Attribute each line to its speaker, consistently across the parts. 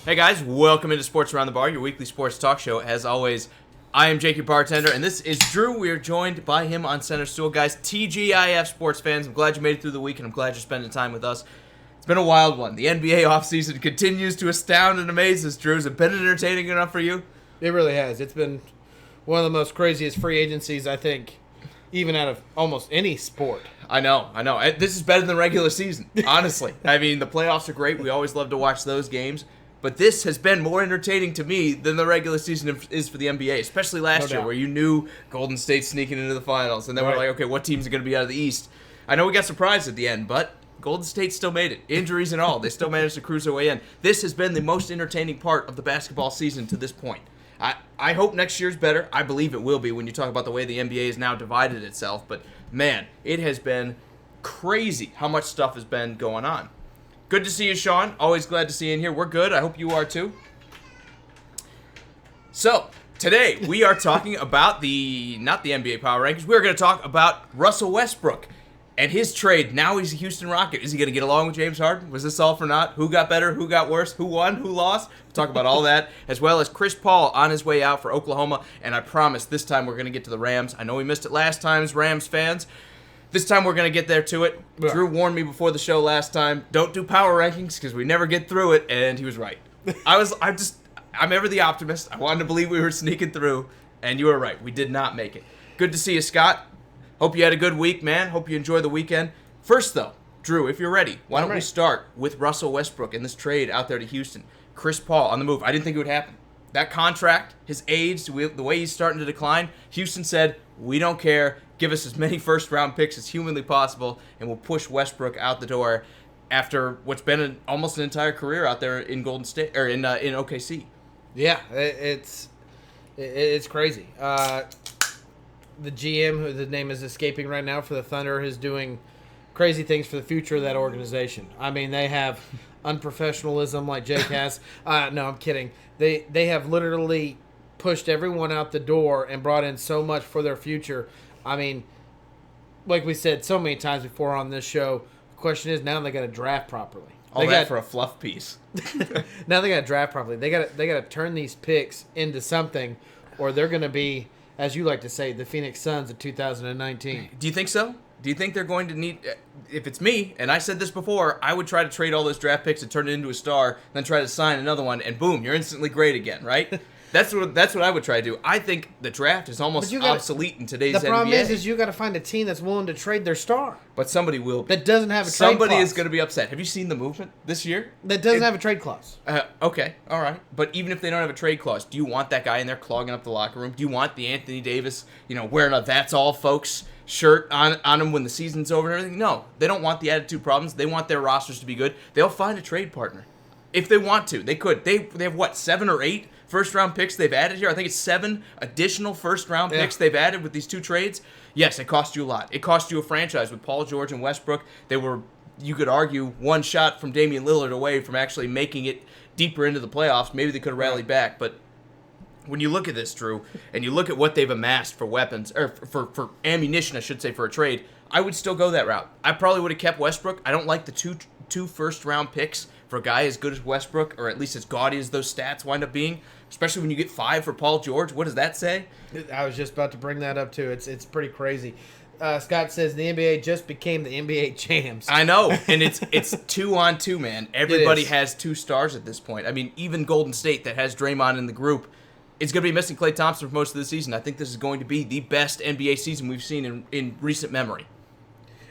Speaker 1: Hey guys, welcome into Sports Around the Bar, your weekly sports talk show. As always, I am Jake, your bartender, and this is Drew. We are joined by him on center stool. Guys, TGIF sports fans, I'm glad you made it through the week, and I'm glad you're spending time with us. It's been a wild one. The NBA offseason continues to astound and amaze us, Drew. Has it been entertaining enough for you?
Speaker 2: It really has. It's been one of the most craziest free agencies, I think, even out of almost any sport.
Speaker 1: I know. This is better than the regular season, honestly. I mean, the playoffs are great. We always love to watch those games. But this has been more entertaining to me than the regular season is for the NBA, especially last year where you knew Golden State sneaking into the finals. And then we're like, okay, what teams are going to be out of the East? I know we got surprised at the end, but Golden State still made it. Injuries and all. They still managed to cruise their way in. This has been the most entertaining part of the basketball season to this point. I hope next year's better. I believe it will be when you talk about the way the NBA has now divided itself. But, man, it has been crazy how much stuff has been going on. Good to see you, Sean. Always glad to see you in here. We're good. I hope you are, too. So, today we are talking about not the NBA Power Rankings. We're going to talk about Russell Westbrook and his trade. Now he's a Houston Rocket. Is he going to get along with James Harden? Was this all for naught? Who got better? Who got worse? Who won? Who lost? We'll talk about all that, as well as Chris Paul on his way out for Oklahoma. And I promise this time we're going to get to the Rams. I know we missed it last time as Rams fans. This time we're going to get there to it.
Speaker 2: Yeah.
Speaker 1: Drew warned me before the show last time, don't do power rankings because we never get through it, and he was right. I'm ever the optimist. I wanted to believe we were sneaking through, and you were right. We did not make it. Good to see you, Scott. Hope you had a good week, man. Hope you enjoyed the weekend. First, though, Drew, if you're ready, why don't we start with Russell Westbrook and this trade out there to Houston. Chris Paul on the move. I didn't think it would happen. That contract, his age, the way he's starting to decline, Houston said, we don't care. Give us as many first-round picks as humanly possible, and we'll push Westbrook out the door after what's been almost an entire career out there in Golden State or in OKC.
Speaker 2: Yeah, it's crazy. The GM, who the name is escaping right now for the Thunder, is doing crazy things for the future of that organization. I mean, they have unprofessionalism like Jake has. No, I'm kidding. They have literally pushed everyone out the door and brought in so much for their future. I mean, like we said so many times before on this show, the question is now they got to draft properly.
Speaker 1: All that for a fluff piece.
Speaker 2: Now they got to draft properly. They got to turn these picks into something, or they're going to be, as you like to say, the Phoenix Suns of 2019.
Speaker 1: Do you think so? Do you think they're going to need? If it's me, and I said this before, I would try to trade all those draft picks and turn it into a star, then try to sign another one, and boom, you're instantly great again, right? That's what I would try to do. I think the draft is almost obsolete in today's NBA.
Speaker 2: The problem is you got to find a team that's willing to trade their star.
Speaker 1: But somebody will be.
Speaker 2: That doesn't have a trade
Speaker 1: Somebody
Speaker 2: clause.
Speaker 1: is going to be upset. Have you seen the movement this year?
Speaker 2: That doesn't have a trade clause.
Speaker 1: Okay, all right. But even if they don't have a trade clause, do you want that guy in there clogging up the locker room? Do you want the Anthony Davis, wearing a "That's all, folks" shirt on him when the season's over and everything? No, they don't want the attitude problems. They want their rosters to be good. They'll find a trade partner if they want to. They could. They have what, 7 or 8 first-round picks they've added here? I think it's 7 additional first-round picks they've added with these 2 trades. Yes, it cost you a lot. It cost you a franchise with Paul George and Westbrook. They were, you could argue, one shot from Damian Lillard away from actually making it deeper into the playoffs. Maybe they could have rallied back. But when you look at this, Drew, and you look at what they've amassed for weapons, or for ammunition, I should say, for a trade, I would still go that route. I probably would have kept Westbrook. I don't like the two first-round picks for a guy as good as Westbrook, or at least as gaudy as those stats wind up being, especially when you get 5 for Paul George. What does that say?
Speaker 2: I was just about to bring that up, too. It's pretty crazy. Scott says the NBA just became the NBA champs.
Speaker 1: I know, and it's 2-on-2, man. Everybody has 2 stars at this point. I mean, even Golden State that has Draymond in the group is going to be missing Klay Thompson for most of the season. I think this is going to be the best NBA season we've seen in recent memory.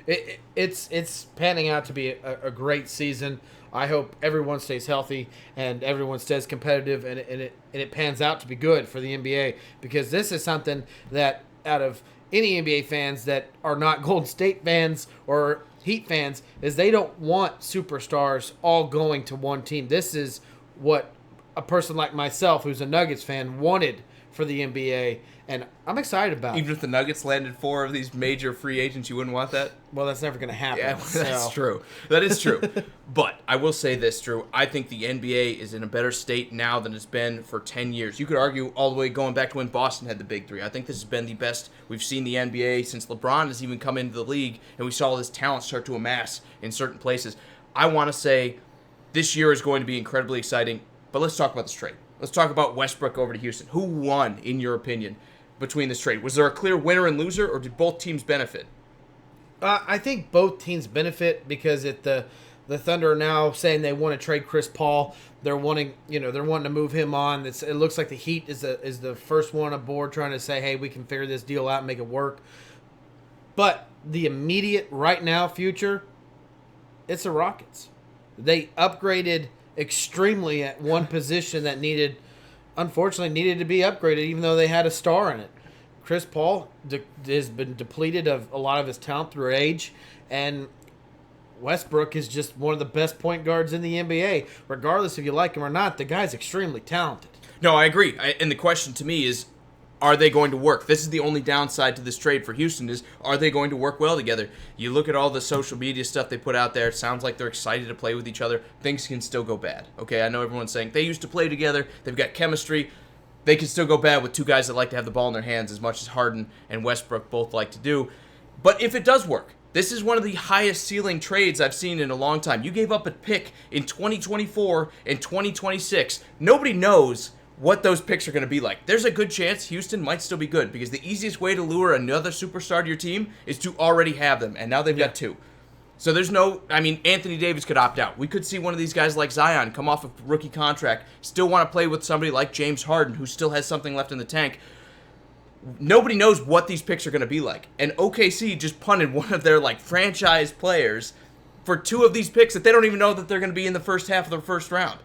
Speaker 2: It's panning out to be a great season. I hope everyone stays healthy and everyone stays competitive, and it pans out to be good for the NBA, because this is something that out of any NBA fans that are not Golden State fans or Heat fans, is they don't want superstars all going to one team. This is what a person like myself, who's a Nuggets fan, wanted for the NBA, and I'm excited about it.
Speaker 1: Even if the Nuggets landed 4 of these major free agents, you wouldn't want that?
Speaker 2: Well, that's never going to happen.
Speaker 1: Yeah, that's true. That is true. But I will say this, Drew. I think the NBA is in a better state now than it's been for 10 years. You could argue all the way going back to when Boston had the Big Three. I think this has been the best we've seen the NBA since LeBron has even come into the league, and we saw this talent start to amass in certain places. I want to say this year is going to be incredibly exciting. But let's talk about this trade. Let's talk about Westbrook over to Houston. Who won, in your opinion, between this trade? Was there a clear winner and loser, or did both teams benefit?
Speaker 2: I think both teams benefit because the Thunder are now saying they want to trade Chris Paul. They're wanting to move him on. It looks like the Heat is the first one aboard trying to say, hey, we can figure this deal out and make it work. But the immediate right now future, it's the Rockets. They upgraded extremely at one position that unfortunately needed to be upgraded, even though they had a star in it. Chris Paul has been depleted of a lot of his talent through age, and Westbrook is just one of the best point guards in the NBA. Regardless if you like him or not, the guy's extremely talented.
Speaker 1: No, I agree. And the question to me is, are they going to work? This is the only downside to this trade for Houston is, are they going to work well together? You look at all the social media stuff they put out there. It sounds like they're excited to play with each other. Things can still go bad. Okay, I know everyone's saying they used to play together. They've got chemistry. They can still go bad with two guys that like to have the ball in their hands as much as Harden and Westbrook both like to do. But if it does work, this is one of the highest ceiling trades I've seen in a long time. You gave up a pick in 2024 and 2026. Nobody knows what those picks are going to be like. There's a good chance Houston might still be good because the easiest way to lure another superstar to your team is to already have them, and now they've got two. So there's Anthony Davis could opt out. We could see one of these guys like Zion come off a rookie contract, still want to play with somebody like James Harden who still has something left in the tank. Nobody knows what these picks are going to be like. And OKC just punted one of their franchise players for two of these picks that they don't even know that they're going to be in the first half of the first round.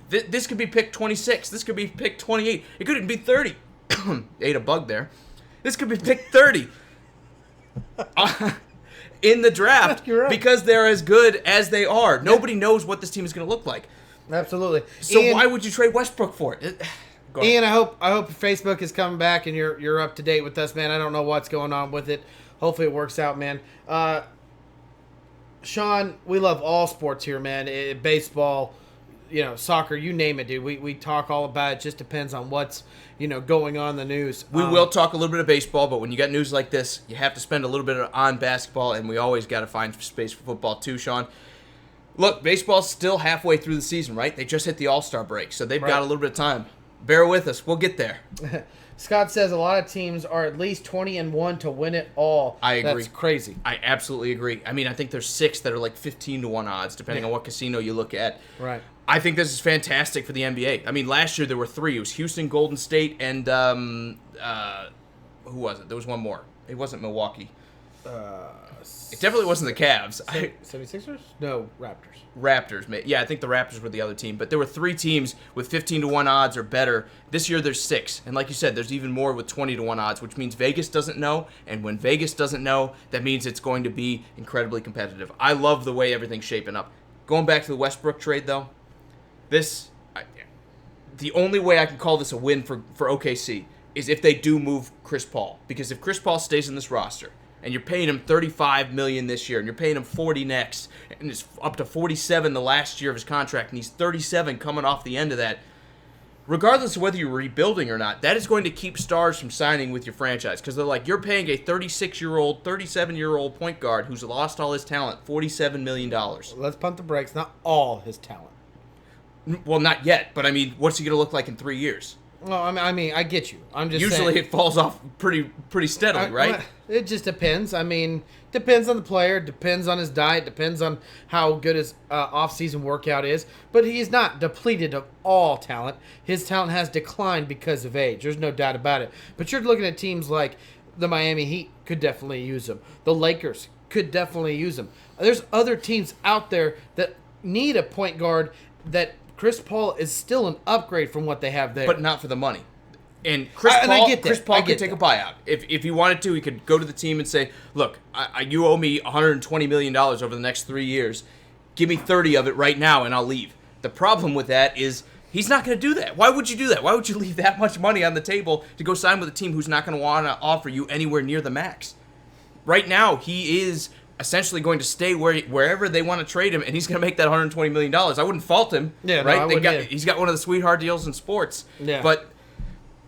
Speaker 1: This could be pick 26. This could be pick 28. It could even be 30. Ate a bug there. This could be pick 30 in the draft
Speaker 2: You're right.
Speaker 1: because they're as good as they are. Nobody knows what this team is going to look like.
Speaker 2: Absolutely.
Speaker 1: So
Speaker 2: Ian,
Speaker 1: why would you trade Westbrook for it? Go ahead.
Speaker 2: Ian, I hope Facebook is coming back and you're up to date with us, man. I don't know what's going on with it. Hopefully it works out, man. Sean, we love all sports here, man. Baseball, soccer, you name it, dude. We talk all about it. Just depends on what's, going on in the news.
Speaker 1: We will talk a little bit of baseball, but when you got news like this, you have to spend a little bit on basketball, and we always got to find space for football too, Sean. Look, baseball's still halfway through the season, right? They just hit the All-Star break, so they've got a little bit of time. Bear with us. We'll get there.
Speaker 2: Scott says a lot of teams are at least 20-1 to win it all.
Speaker 1: I agree.
Speaker 2: That's crazy.
Speaker 1: I absolutely agree. I mean, I think there's 6 that are 15-1 odds, depending on what casino you look at.
Speaker 2: Right.
Speaker 1: I think this is fantastic for the NBA. I mean, last year there were 3. It was Houston, Golden State, and who was it? There was one more. It wasn't Milwaukee. It definitely wasn't the Cavs.
Speaker 2: 76ers? No, Raptors.
Speaker 1: Raptors. Yeah, I think the Raptors were the other team. But there were 3 teams with 15-1 odds or better. This year there's 6. And like you said, there's even more with 20-1 odds, which means Vegas doesn't know. And when Vegas doesn't know, that means it's going to be incredibly competitive. I love the way everything's shaping up. Going back to the Westbrook trade, though, the only way I can call this a win for OKC is if they do move Chris Paul. Because if Chris Paul stays in this roster, and you're paying him $35 million this year, and you're paying him $40 next, and it's up to $47 the last year of his contract, and he's $37 coming off the end of that, regardless of whether you're rebuilding or not, that is going to keep stars from signing with your franchise. Because they're like, you're paying a 36-year-old, 37-year-old point guard who's lost all his talent $47 million.
Speaker 2: Let's pump the brakes. Not all his talent.
Speaker 1: Well, not yet, but I mean, what's he going to look like in 3 years?
Speaker 2: Well, I mean, I get you. I'm just
Speaker 1: usually
Speaker 2: saying,
Speaker 1: it falls off pretty steadily, right?
Speaker 2: It just depends. I mean, depends on the player, depends on his diet, depends on how good his off-season workout is. But he's not depleted of all talent. His talent has declined because of age. There's no doubt about it. But you're looking at teams like the Miami Heat could definitely use him. The Lakers could definitely use him. There's other teams out there that need a point guard that Chris Paul is still an upgrade from what they have there.
Speaker 1: But not for the money. And Chris Paul could take a buyout. If he wanted to, he could go to the team and say, look, you owe me $120 million over the next 3 years. Give me 30 of it right now and I'll leave. The problem with that is he's not going to do that. Why would you do that? Why would you leave that much money on the table to go sign with a team who's not going to want to offer you anywhere near the max? Right now, he is essentially going to stay wherever they want to trade him, and he's going to make that $120 million. I wouldn't fault him, right?
Speaker 2: No,
Speaker 1: he's got one of the sweetheart deals in sports.
Speaker 2: Yeah.
Speaker 1: But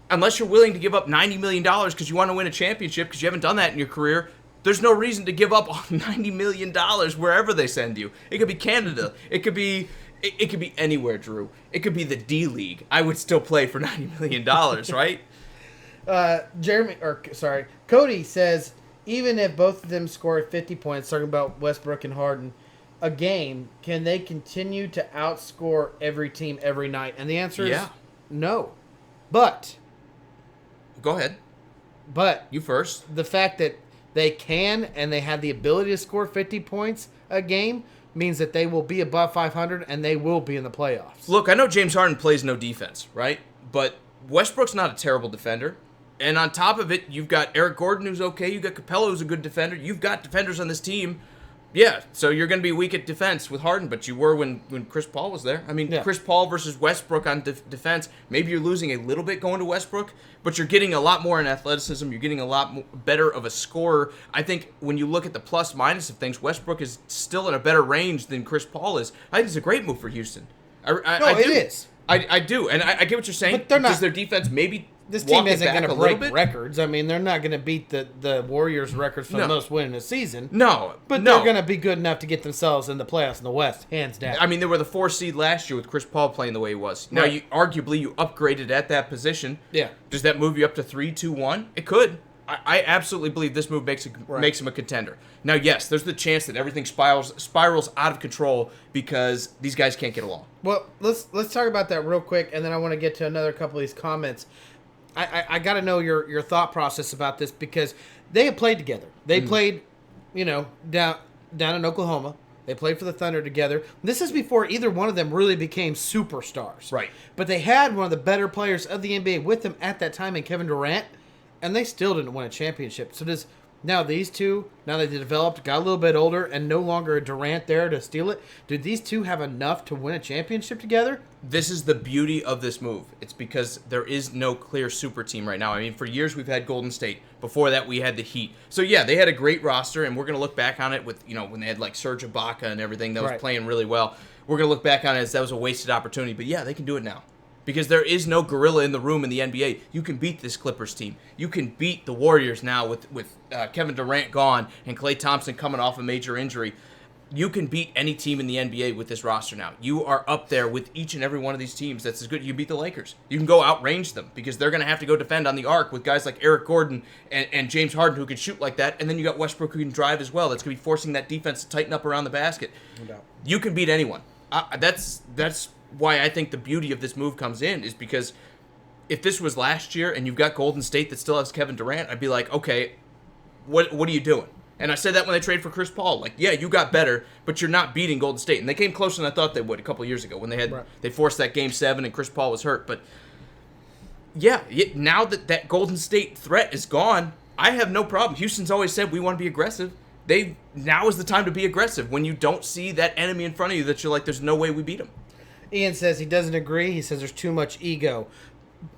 Speaker 1: unless you're willing to give up $90 million because you want to win a championship because you haven't done that in your career, there's no reason to give up $90 million wherever they send you. It could be Canada. It could be It could be anywhere, Drew. It could be the D League. I would still play for $90 million, right?
Speaker 2: Cody says, even if both of them score 50 points, talking about Westbrook and Harden, a game, can they continue to outscore every team every night? And the answer is no. But
Speaker 1: go ahead.
Speaker 2: But
Speaker 1: you first.
Speaker 2: The fact that they can and they have the ability to score 50 points a game means that they will be above 500 and they will be in the playoffs.
Speaker 1: Look, I know James Harden plays no defense, right? But Westbrook's not a terrible defender. And on top of it, you've got Eric Gordon, who's okay. You've got Capella, who's a good defender. You've got defenders on this team. Yeah, so you're going to be weak at defense with Harden, but you were when Chris Paul was there. I mean, Chris Paul versus Westbrook on defense, maybe you're losing a little bit going to Westbrook, but you're getting a lot more in athleticism. You're getting a lot better of a scorer. I think when you look at the plus-minus of things, Westbrook is still in a better range than Chris Paul is. I think it's a great move for Houston.
Speaker 2: It is.
Speaker 1: I do, and I get what you're saying.
Speaker 2: But they're not.
Speaker 1: Does their defense maybe
Speaker 2: this team isn't going to break
Speaker 1: bit?
Speaker 2: records. I mean, they're not going to beat the Warriors' records for the most win in a season.
Speaker 1: No.
Speaker 2: But they're going to be good enough to get themselves in the playoffs in the West, hands down.
Speaker 1: I mean, they were the 4 seed last year with Chris Paul playing the way he was. Now, you upgraded at that position.
Speaker 2: Yeah.
Speaker 1: Does that move you up to 3-2-1? It could. I absolutely believe this move makes him a contender. Now, yes, there's the chance that everything spirals out of control because these guys can't get along.
Speaker 2: Well, let's talk about that real quick, and then I want to get to another couple of these comments. I got to know your thought process about this because they have played together. They played, down in Oklahoma. They played for the Thunder together. This is before either one of them really became superstars.
Speaker 1: Right.
Speaker 2: But they had one of the better players of the NBA with them at that time in Kevin Durant, and they still didn't win a championship. So now these two, now that they developed, got a little bit older, and no longer a Durant there to steal it, do these two have enough to win a championship together?
Speaker 1: This is the beauty of this move. It's because there is no clear super team right now. I mean, for years we've had Golden State. Before that, we had the Heat. So, yeah, they had a great roster, and we're going to look back on it with, when they had, like, Serge Ibaka and everything that was playing really well. We're going to look back on it as that was a wasted opportunity. But, yeah, they can do it now. Because there is no gorilla in the room in the NBA. You can beat this Clippers team. You can beat the Warriors now with Kevin Durant gone and Klay Thompson coming off a major injury. You can beat any team in the NBA with this roster now. You are up there with each and every one of these teams that's as good. You beat the Lakers. You can go outrange them because they're going to have to go defend on the arc with guys like Eric Gordon and James Harden who can shoot like that. And then you got Westbrook who can drive as well. That's going to be forcing that defense to tighten up around the basket. No doubt. You can beat anyone. That's why I think the beauty of this move comes in is because if this was last year and you've got Golden State that still has Kevin Durant, I'd be like, okay, what are you doing? And I said that when they traded for Chris Paul. Like, yeah, you got better, but you're not beating Golden State. And they came closer than I thought they would a couple of years ago when they forced that Game 7 and Chris Paul was hurt. But, yeah, now that Golden State threat is gone, I have no problem. Houston's always said we want to be aggressive. Now is the time to be aggressive when you don't see that enemy in front of you that you're like, there's no way we beat him.
Speaker 2: Ian says he doesn't agree. He says there's too much ego.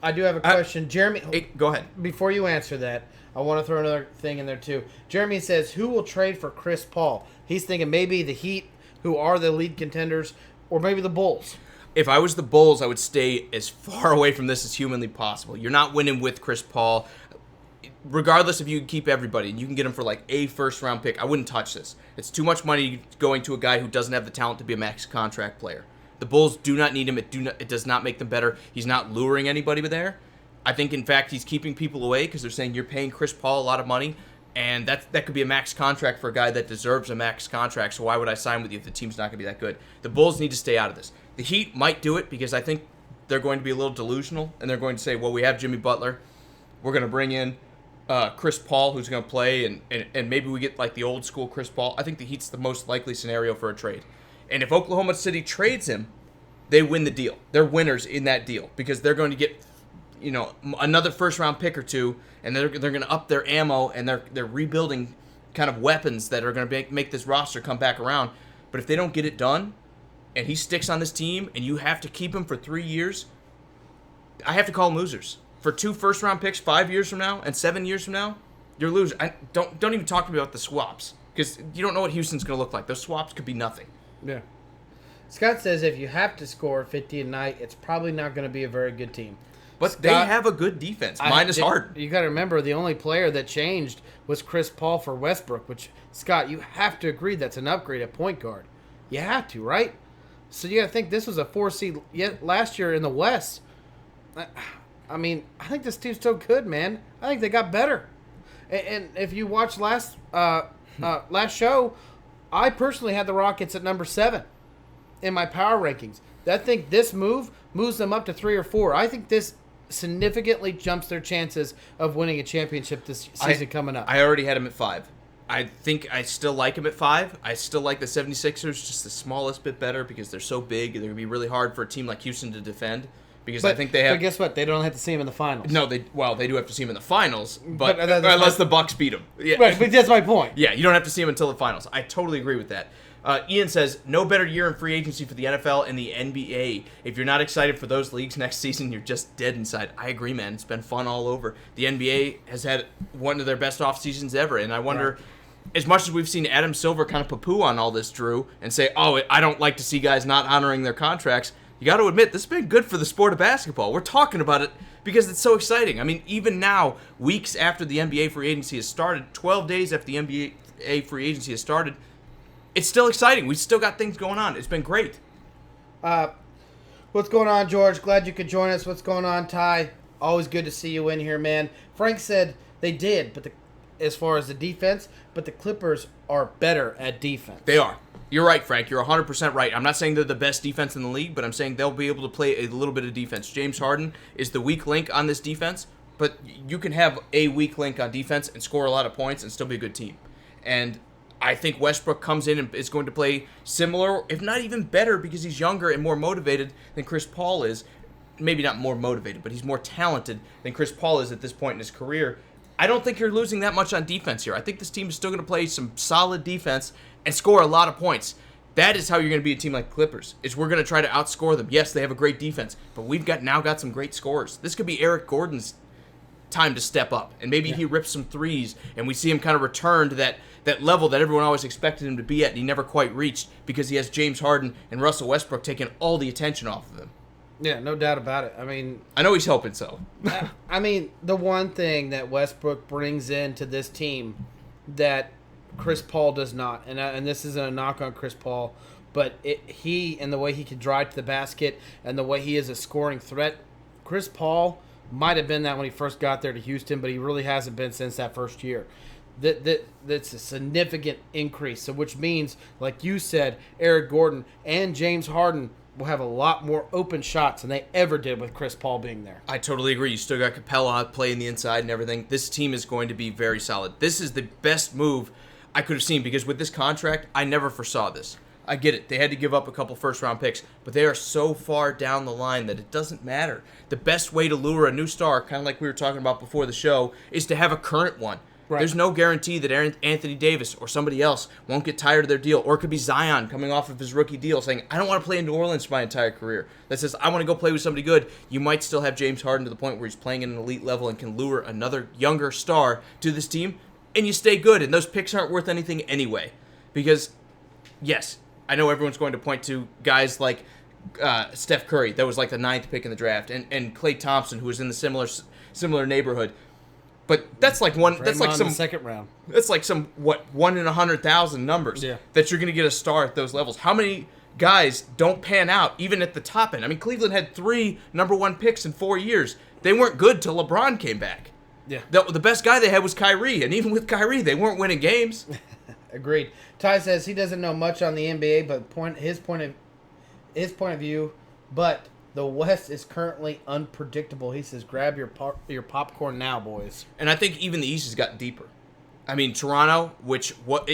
Speaker 2: I do have a question. Jeremy,
Speaker 1: go ahead.
Speaker 2: Before you answer that, I want to throw another thing in there too. Jeremy says, who will trade for Chris Paul? He's thinking maybe the Heat, who are the lead contenders, or maybe the Bulls.
Speaker 1: If I was the Bulls, I would stay as far away from this as humanly possible. You're not winning with Chris Paul. Regardless if you can keep everybody, and you can get him for like a first-round pick, I wouldn't touch this. It's too much money going to a guy who doesn't have the talent to be a max contract player. The Bulls do not need him. It does not make them better. He's not luring anybody there. I think, in fact, he's keeping people away because they're saying you're paying Chris Paul a lot of money, and that could be a max contract for a guy that deserves a max contract, so why would I sign with you if the team's not going to be that good? The Bulls need to stay out of this. The Heat might do it because I think they're going to be a little delusional, and they're going to say, well, we have Jimmy Butler. We're going to bring in Chris Paul, who's going to play, and maybe we get like the old school Chris Paul. I think the Heat's the most likely scenario for a trade. And if Oklahoma City trades him, they win the deal. They're winners in that deal because they're going to get, another first-round pick or two, and they're going to up their ammo, and they're rebuilding kind of weapons that are going to make this roster come back around. But if they don't get it done, and he sticks on this team, and you have to keep him for 3 years, I have to call them losers. For 2 first-round picks 5 years from now and 7 years from now, you're losers. Don't even talk to me about the swaps because you don't know what Houston's going to look like. Those swaps could be nothing.
Speaker 2: Yeah. Scott says if you have to score 50 a night, it's probably not going to be a very good team.
Speaker 1: But Scott, they have a good defense, minus Harden.
Speaker 2: You got to remember, the only player that changed was Chris Paul for Westbrook, which, Scott, you have to agree that's an upgrade at point guard. You have to, right? So you got to think this was a 4 seed yet last year in the West. I mean, I think this team's still good, man. I think they got better. And if you watch last show, I personally had the Rockets at number 7 in my power rankings. I think this move moves them up to 3 or 4. I think this significantly jumps their chances of winning a championship this season coming up.
Speaker 1: I already had him at 5. I think I still like him at 5. I still like the 76ers just the smallest bit better because they're so big. They're going to be really hard for a team like Houston to defend because I think they have...
Speaker 2: But guess what? They don't have to see him in the finals.
Speaker 1: No, they do have to see him in the finals, but unless the Bucks beat them. Yeah.
Speaker 2: Right, but that's my point.
Speaker 1: Yeah, you don't have to see him until the finals. I totally agree with that. Ian says, no better year in free agency for the NFL and the NBA. If you're not excited for those leagues next season, you're just dead inside. I agree, man. It's been fun all over. The NBA has had one of their best off seasons ever, and I wonder... Right. As much as we've seen Adam Silver kind of poo-poo on all this, Drew, and say, oh, I don't like to see guys not honoring their contracts, you got to admit, this has been good for the sport of basketball. We're talking about it because it's so exciting. I mean, even now, weeks after the NBA free agency has started, 12 days after the NBA free agency has started, it's still exciting. We've still got things going on. It's been great.
Speaker 2: What's going on, George? Glad you could join us. What's going on, Ty? Always good to see you in here, man. Frank said they did, but as far as the defense, but the Clippers are better at defense.
Speaker 1: They are. You're right, Frank. You're 100% right. I'm not saying they're the best defense in the league, but I'm saying they'll be able to play a little bit of defense. James Harden is the weak link on this defense, but you can have a weak link on defense and score a lot of points and still be a good team. And I think Westbrook comes in and is going to play similar, if not even better, because he's younger and more motivated than Chris Paul is. Maybe not more motivated, but he's more talented than Chris Paul is at this point in his career. I don't think you're losing that much on defense here. I think this team is still going to play some solid defense and score a lot of points. That is how you're going to be a team like the Clippers, is we're going to try to outscore them. Yes, they have a great defense, but we've now got some great scorers. This could be Eric Gordon's time to step up, and maybe he rips some threes, and we see him kind of return to that level that everyone always expected him to be at, and he never quite reached because he has James Harden and Russell Westbrook taking all the attention off of him.
Speaker 2: Yeah, no doubt about it. I mean...
Speaker 1: I know he's hoping so.
Speaker 2: I mean, the one thing that Westbrook brings into this team that Chris Paul does not, and this isn't a knock on Chris Paul, but he and the way he can drive to the basket and the way he is a scoring threat, Chris Paul might have been that when he first got there to Houston, but he really hasn't been since that first year. That's a significant increase, so which means, like you said, Eric Gordon and James Harden will have a lot more open shots than they ever did with Chris Paul being there.
Speaker 1: I totally agree. You still got Capella playing the inside and everything. This team is going to be very solid. This is the best move I could have seen because with this contract, I never foresaw this. I get it. They had to give up a couple first-round picks, but they are so far down the line that it doesn't matter. The best way to lure a new star, kind of like we were talking about before the show, is to have a current one. Right. There's no guarantee that Anthony Davis or somebody else won't get tired of their deal. Or it could be Zion coming off of his rookie deal saying, I don't want to play in New Orleans for my entire career. That says, I want to go play with somebody good. You might still have James Harden to the point where he's playing at an elite level and can lure another younger star to this team. And you stay good. And those picks aren't worth anything anyway. Because, yes, I know everyone's going to point to guys like Steph Curry. That was like the 9th pick in the draft. And Klay Thompson, who was in the similar neighborhood. But that's like one. That's like some
Speaker 2: second round.
Speaker 1: That's like some 1 in 100,000 numbers that you're going to get a star at those levels. How many guys don't pan out even at the top end? I mean, Cleveland had 3 number 1 picks in 4 years. They weren't good till LeBron came back.
Speaker 2: Yeah.
Speaker 1: The best guy they had was Kyrie, and even with Kyrie, they weren't winning games.
Speaker 2: Agreed. Ty says he doesn't know much on the NBA, but his point of view, but the West is currently unpredictable. He says, grab your popcorn now, boys.
Speaker 1: And I think even the East has gotten deeper. I mean, Toronto,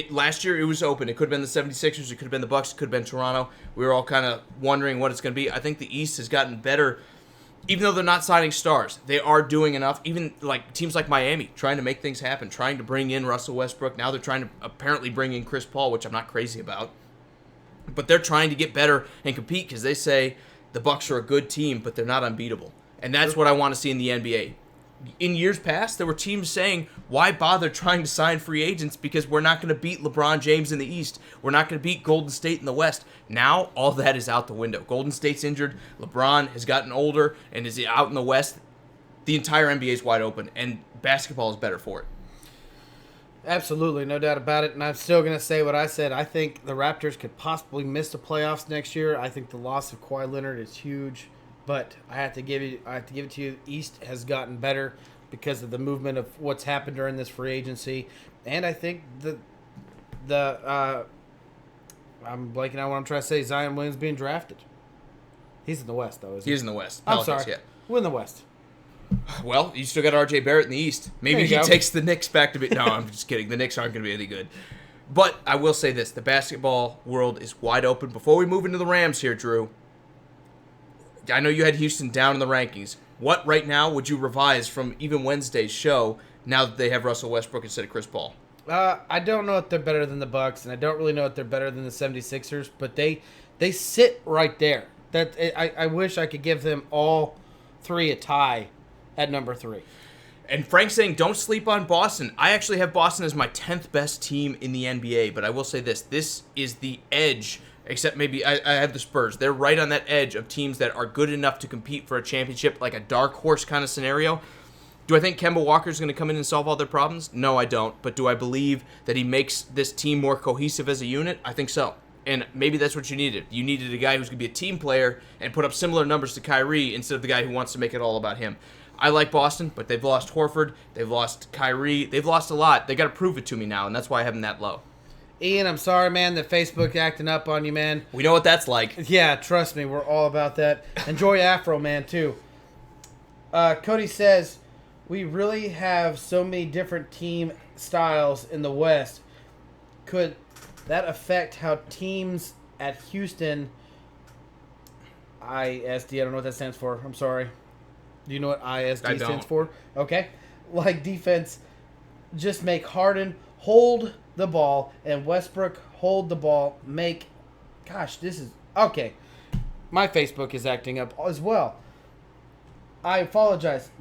Speaker 1: last year it was open. It could have been the 76ers. It could have been the Bucks. It could have been Toronto. We were all kind of wondering what it's going to be. I think the East has gotten better. Even though they're not signing stars, they are doing enough. Even like teams like Miami, trying to make things happen, trying to bring in Russell Westbrook. Now they're trying to apparently bring in Chris Paul, which I'm not crazy about. But they're trying to get better and compete because they say the Bucks are a good team, but they're not unbeatable. And that's what I want to see in the NBA. In years past, there were teams saying, why bother trying to sign free agents because we're not going to beat LeBron James in the East. We're not going to beat Golden State in the West. Now, all that is out the window. Golden State's injured. LeBron has gotten older and is out in the West. The entire NBA is wide open, and basketball is better for it.
Speaker 2: Absolutely, no doubt about it. And I'm still going to say what I said. I think the Raptors could possibly miss the playoffs next year. I think the loss of Kawhi Leonard is huge, but I have to give it to you. The East has gotten better because of the movement of what's happened during this free agency, and I think I'm blanking out what I'm trying to say. Zion Williams being drafted. He's in the West, though, isn't he?
Speaker 1: He's in the West.
Speaker 2: I'm
Speaker 1: Pelicans,
Speaker 2: sorry.
Speaker 1: yeah.
Speaker 2: We're in the West.
Speaker 1: Well, you still got R.J. Barrett in the East. Maybe
Speaker 2: There
Speaker 1: he
Speaker 2: you go.
Speaker 1: takes the Knicks back to be. No, I'm just kidding. The Knicks aren't going to be any good. But I will say this: the basketball world is wide open. Before we move into the Rams here, Drew, I know you had Houston down in the rankings. What right now would you revise from even Wednesday's show now that they have Russell Westbrook instead of Chris Paul?
Speaker 2: I don't know if they're better than the Bucks, and I don't really know if they're better than the 76ers, but they sit right there. I wish I could give them all three a tie at number 3.
Speaker 1: And Frank's saying, don't sleep on Boston. I actually have Boston as my 10th best team in the NBA, but I will say this. This is the edge, except maybe I have the Spurs. They're right on that edge of teams that are good enough to compete for a championship, like a dark horse kind of scenario. Do I think Kemba Walker is going to come in and solve all their problems? No, I don't. But do I believe that he makes this team more cohesive as a unit? I think so. And maybe that's what you needed. You needed a guy who's going to be a team player and put up similar numbers to Kyrie instead of the guy who wants to make it all about him. I like Boston, but they've lost Horford. They've lost Kyrie. They've lost a lot. They got to prove it to me now, and that's why I have them that low.
Speaker 2: Ian, I'm sorry, man, that Facebook acting up on you, man.
Speaker 1: We know what that's like.
Speaker 2: Yeah, trust me, we're all about that. Enjoy Afro, man, too. Cody says, we really have so many different team styles in the West. Could that affect how teams at Houston, ISD, I don't know what that stands for. I'm sorry. Do you know what ISD
Speaker 1: I
Speaker 2: stands
Speaker 1: don't.
Speaker 2: for? Okay. Like defense, just make Harden hold the ball and Westbrook hold the ball. Gosh, this is... Okay. My Facebook is acting up as well. I apologize.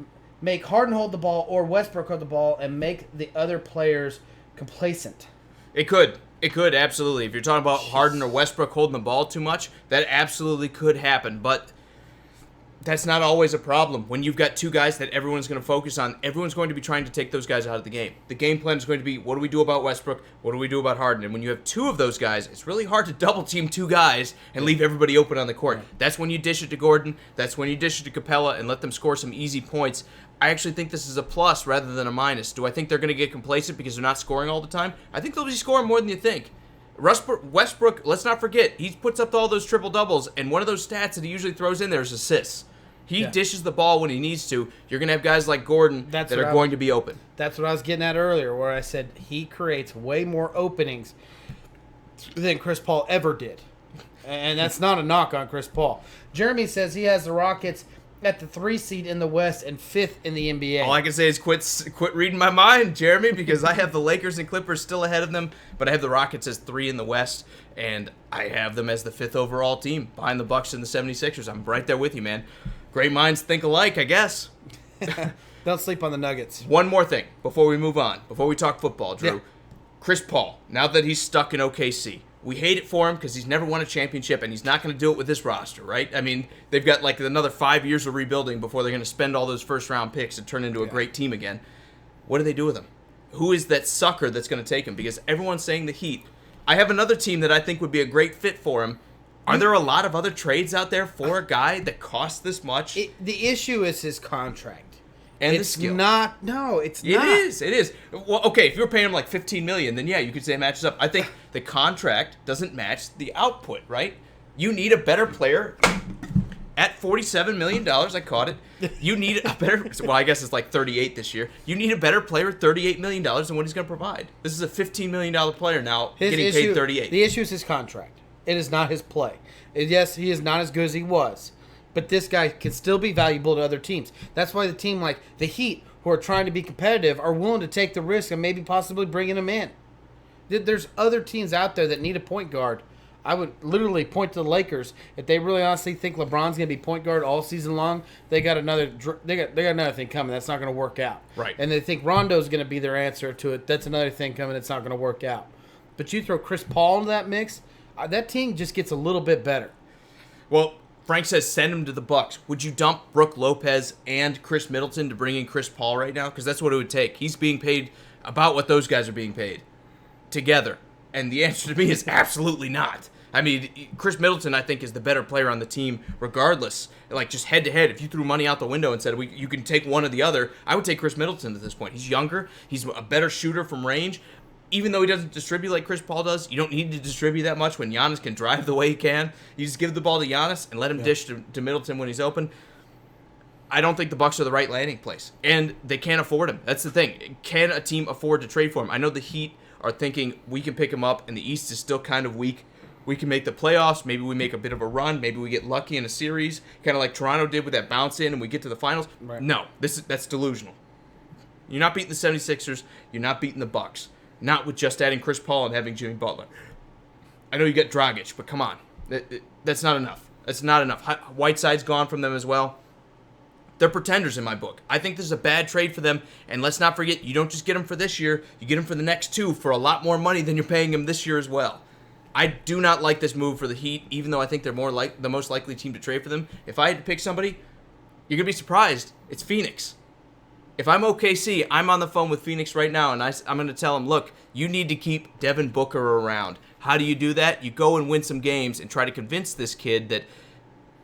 Speaker 2: Make Harden hold the ball or Westbrook hold the ball and make the other players complacent.
Speaker 1: It could. It could, absolutely. If you're talking about Harden or Westbrook holding the ball too much, that absolutely could happen. But that's not always a problem. When you've got two guys that everyone's going to focus on, everyone's going to be trying to take those guys out of the game. The game plan is going to be, what do we do about Westbrook? What do we do about Harden? And when you have two of those guys, it's really hard to double team two guys and leave everybody open on the court. That's when you dish it to Gordon. That's when you dish it to Capella and let them score some easy points. I actually think this is a plus rather than a minus. Do I think they're going to get complacent because they're not scoring all the time? I think they'll be scoring more than you think. Westbrook, let's not forget, he puts up all those triple-doubles, and one of those stats that he usually throws in there is assists. He dishes the ball when he needs to. You're going to have guys like Gordon that are going to be open.
Speaker 2: That's what I was getting at earlier, where I said he creates way more openings than Chris Paul ever did. And that's not a knock on Chris Paul. Jeremy says he has the Rockets at the 3 seed in the West and 5th in the NBA.
Speaker 1: All I can say is quit reading my mind, Jeremy, because I have the Lakers and Clippers still ahead of them, but I have the Rockets as 3 in the West, and I have them as the 5th overall team, behind the Bucks and the 76ers. I'm right there with you, man. Great minds think alike, I guess.
Speaker 2: Don't sleep on the Nuggets.
Speaker 1: One more thing before we move on, before we talk football, Drew.
Speaker 2: Yeah.
Speaker 1: Chris Paul, now that he's stuck in OKC, we hate it for him because he's never won a championship, and he's not going to do it with this roster, right? I mean, they've got like another 5 years of rebuilding before they're going to spend all those first-round picks and turn into a great team again. What do they do with him? Who is that sucker that's going to take him? Because everyone's saying the Heat. I have another team that I think would be a great fit for him. Are there a lot of other trades out there for a guy that costs this much?
Speaker 2: The issue is his contract.
Speaker 1: And
Speaker 2: it's
Speaker 1: the skill.
Speaker 2: It's not.
Speaker 1: It is. Well, okay, if you were paying him like $15 million, then yeah, you could say it matches up. I think the contract doesn't match the output, right? You need a better player at $47 million. I caught it. You need a better. Well, I guess it's like 38 this year. You need a better player at $38 million than what he's going to provide. This is a $15 million player now getting paid 38.
Speaker 2: The issue is his contract. It is not his play. Yes, he is not as good as he was. But this guy can still be valuable to other teams. That's why the team like the Heat, who are trying to be competitive, are willing to take the risk and maybe possibly bringing him in. There's other teams out there that need a point guard. I would literally point to the Lakers. If they really honestly think LeBron's going to be point guard all season long, they got another thing coming. That's not going to work out.
Speaker 1: Right.
Speaker 2: And they think Rondo's going to be their answer to it. That's another thing coming. It's not going to work out. But you throw Chris Paul into that mix, that team just gets a little bit better.
Speaker 1: Well, Frank says send him to the Bucks. Would you dump Brooke Lopez and Chris Middleton to bring in Chris Paul right now? Because that's what it would take. He's being paid about what those guys are being paid together. And the answer to me is absolutely not. I mean, Chris Middleton, I think, is the better player on the team regardless. Like, just head-to-head, if you threw money out the window and said you can take one or the other, I would take Chris Middleton at this point. He's younger. He's a better shooter from range. Even though he doesn't distribute like Chris Paul does, you don't need to distribute that much when Giannis can drive the way he can. You just give the ball to Giannis and let him dish to Middleton when he's open. I don't think the Bucks are the right landing place, and they can't afford him. That's the thing. Can a team afford to trade for him? I know the Heat are thinking we can pick him up, and the East is still kind of weak. We can make the playoffs. Maybe we make a bit of a run. Maybe we get lucky in a series, kind of like Toronto did with that bounce in, and we get to the finals.
Speaker 2: Right.
Speaker 1: No, that's delusional. You're not beating the 76ers. You're not beating the Bucks. Not with just adding Chris Paul and having Jimmy Butler. I know you got Dragic, but come on. That's not enough. That's not enough. Whiteside's gone from them as well. They're pretenders in my book. I think this is a bad trade for them, and let's not forget, you don't just get them for this year. You get them for the next 2 for a lot more money than you're paying them this year as well. I do not like this move for the Heat, even though I think they're more like the most likely team to trade for them. If I had to pick somebody, you're going to be surprised. It's Phoenix. If I'm OKC, I'm on the phone with Phoenix right now, and I'm going to tell them, look, you need to keep Devin Booker around. How do you do that? You go and win some games and try to convince this kid that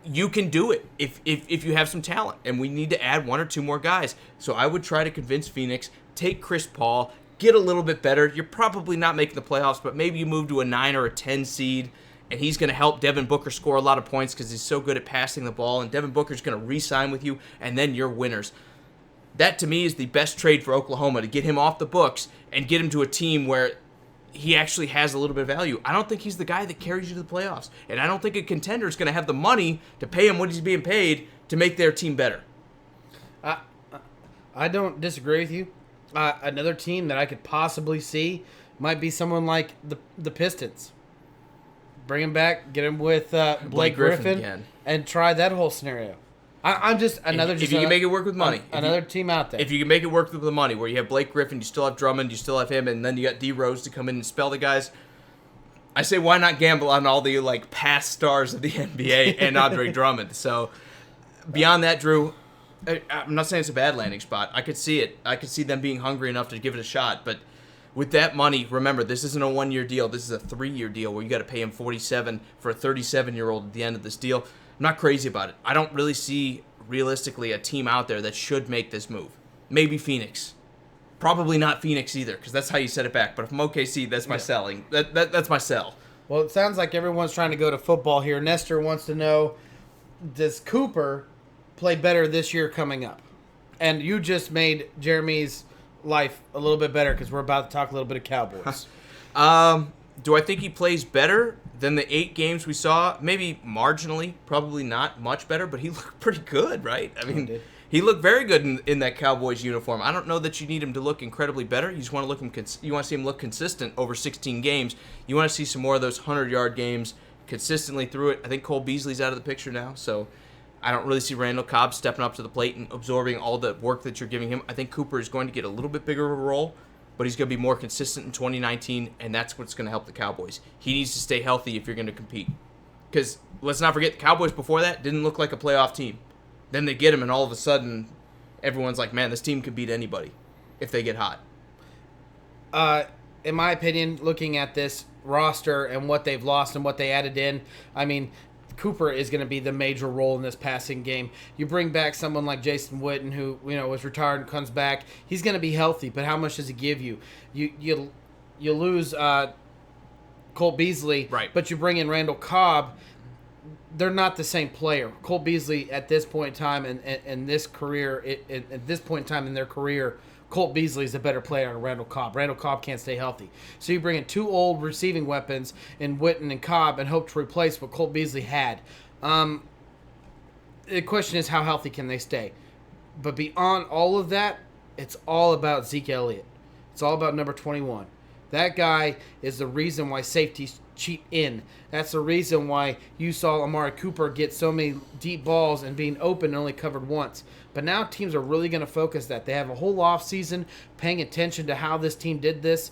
Speaker 1: you can do it if you have some talent, and we need to add 1 or 2 more guys. So I would try to convince Phoenix, take Chris Paul, get a little bit better. You're probably not making the playoffs, but maybe you move to a 9 or a 10 seed, and he's going to help Devin Booker score a lot of points because he's so good at passing the ball, and Devin Booker's going to re-sign with you, and then you're winners. That, to me, is the best trade for Oklahoma, to get him off the books and get him to a team where he actually has a little bit of value. I don't think he's the guy that carries you to the playoffs, and I don't think a contender is going to have the money to pay him what he's being paid to make their team better.
Speaker 2: I don't disagree with you. Another team that I could possibly see might be someone like the Pistons. Bring him back, get him with Blake Griffin
Speaker 1: again,
Speaker 2: and try that whole scenario. I'm just another.
Speaker 1: If you can make it work with money,
Speaker 2: another team out there.
Speaker 1: If you can make it work with the money, where you have Blake Griffin, you still have Drummond, you still have him, and then you got D Rose to come in and spell the guys. I say, why not gamble on all the past stars of the NBA and Andre Drummond? So beyond that, Drew, I'm not saying it's a bad landing spot. I could see it. I could see them being hungry enough to give it a shot. But with that money, remember, this isn't a 1-year deal. This is a 3-year deal where you got to pay him $47 for a 37-year-old at the end of this deal. I'm not crazy about it. I don't really see, realistically, a team out there that should make this move. Maybe Phoenix. Probably not Phoenix either, because that's how you set it back. But if I'm OKC, that's my selling. That's my sell.
Speaker 2: Well, it sounds like everyone's trying to go to football here. Nestor wants to know, does Cooper play better this year coming up? And you just made Jeremy's life a little bit better because we're about to talk a little bit of Cowboys.
Speaker 1: Do I think he plays better than the 8 games we saw? Maybe marginally, probably not much better, but he looked pretty good, right? I mean, he looked very good in that Cowboys uniform. I don't know that you need him to look incredibly better. You just want to you want to see him look consistent over 16 games. You want to see some more of those 100-yard games consistently through it. I think Cole Beasley's out of the picture now, so I don't really see Randall Cobb stepping up to the plate and absorbing all the work that you're giving him. I think Cooper is going to get a little bit bigger of a role, but he's going to be more consistent in 2019, and that's what's going to help the Cowboys. He needs to stay healthy if you're going to compete. Because let's not forget, the Cowboys before that didn't look like a playoff team. Then they get him, and all of a sudden, everyone's like, man, this team can beat anybody if they get hot.
Speaker 2: In my opinion, looking at this roster and what they've lost and what they added in, I mean, Cooper is going to be the major role in this passing game. You bring back someone like Jason Witten, who was retired and comes back. He's going to be healthy, but how much does he give you? You lose Cole Beasley,
Speaker 1: right?
Speaker 2: But you bring in Randall Cobb. They're not the same player. Cole Beasley at this point in time in this career, at this point in time in their career, Colt Beasley is a better player than Randall Cobb. Randall Cobb can't stay healthy. So you bring in 2 old receiving weapons in Witten and Cobb and hope to replace what Colt Beasley had. The question is, how healthy can they stay? But beyond all of that, it's all about Zeke Elliott. It's all about number 21. That guy is the reason why safeties cheat in. That's the reason why you saw Amari Cooper get so many deep balls and being open and only covered once. But now teams are really going to focus that. They have a whole offseason paying attention to how this team did this.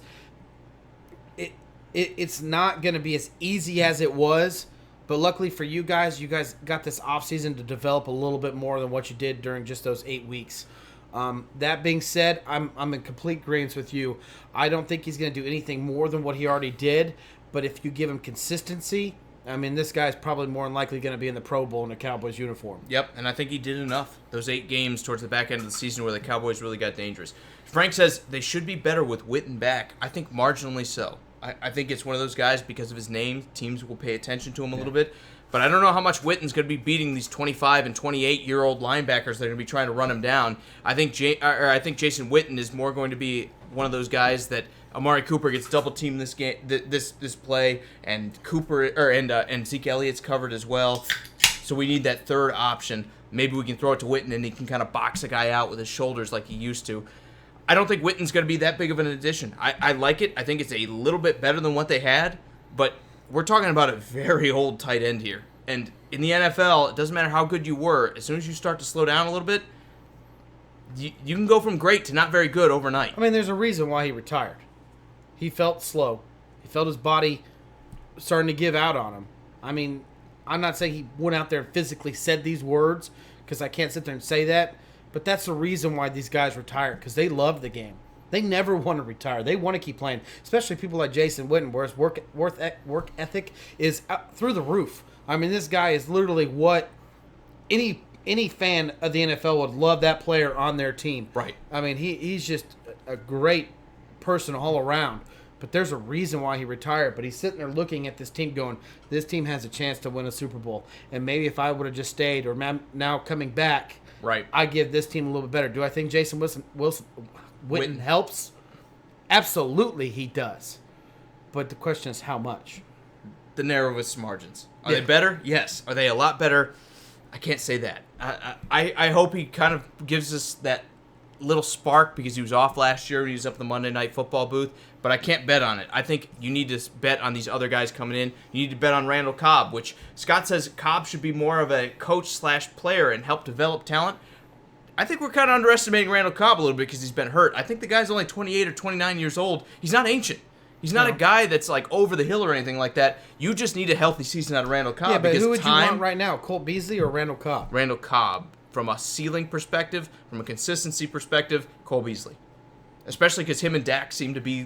Speaker 2: It's not going to be as easy as it was But luckily for you guys got this offseason to develop a little bit more than what you did during just those 8 weeks. That being said, I'm in complete agreement with you. I don't think he's going to do anything more than what he already did. But if you give him consistency, I mean, this guy's probably more than likely going to be in the Pro Bowl in a Cowboys uniform.
Speaker 1: Yep, and I think he did enough. Those 8 games towards the back end of the season where the Cowboys really got dangerous. Frank says they should be better with Witten back. I think marginally so. I think it's one of those guys, because of his name, teams will pay attention to him a little bit. But I don't know how much Witten's going to be beating these 25 and 28-year-old linebackers that are going to be trying to run him down. I think Jason Witten is more going to be one of those guys that Amari Cooper gets double teamed this game, this play, and and Zeke Elliott's covered as well. So we need that third option. Maybe we can throw it to Witten and he can kind of box a guy out with his shoulders like he used to. I don't think Witten's going to be that big of an addition. I like it. I think it's a little bit better than what they had, but we're talking about a very old tight end here. And in the NFL, it doesn't matter how good you were. As soon as you start to slow down a little bit, you can go from great to not very good overnight.
Speaker 2: I mean, there's a reason why he retired. He felt slow. He felt his body starting to give out on him. I mean, I'm not saying he went out there and physically said these words, because I can't sit there and say that. But that's the reason why these guys retire, because they love the game. They never want to retire. They want to keep playing, especially people like Jason Witten, where his work ethic is through the roof. I mean, this guy is literally what any fan of the NFL would love that player on their team.
Speaker 1: Right.
Speaker 2: I mean, he's just a great person all around. But there's a reason why he retired. But he's sitting there looking at this team going, this team has a chance to win a Super Bowl. And maybe if I would have just stayed, or now coming back,
Speaker 1: right,
Speaker 2: I give this team a little bit better. Do I think Jason Witten helps? Absolutely he does. But the question is how much?
Speaker 1: The narrowest margins. Are they better? Yes. Are they a lot better? I can't say that. I hope he kind of gives us that little spark, because he was off last year and he was up in the Monday Night Football booth, but I can't bet on it. I think you need to bet on these other guys coming in. You need to bet on Randall Cobb, which Scott says Cobb should be more of a coach/player and help develop talent. I think we're kind of underestimating Randall Cobb a little bit because he's been hurt. I think the guy's only 28 or 29 years old. He's not ancient. He's not a guy that's like over the hill or anything like that. You just need a healthy season out of Randall Cobb.
Speaker 2: Yeah, but who would you want right now, Colt Beasley or Randall Cobb?
Speaker 1: Randall Cobb. From a ceiling perspective, from a consistency perspective, Cole Beasley. Especially because him and Dak seem to be,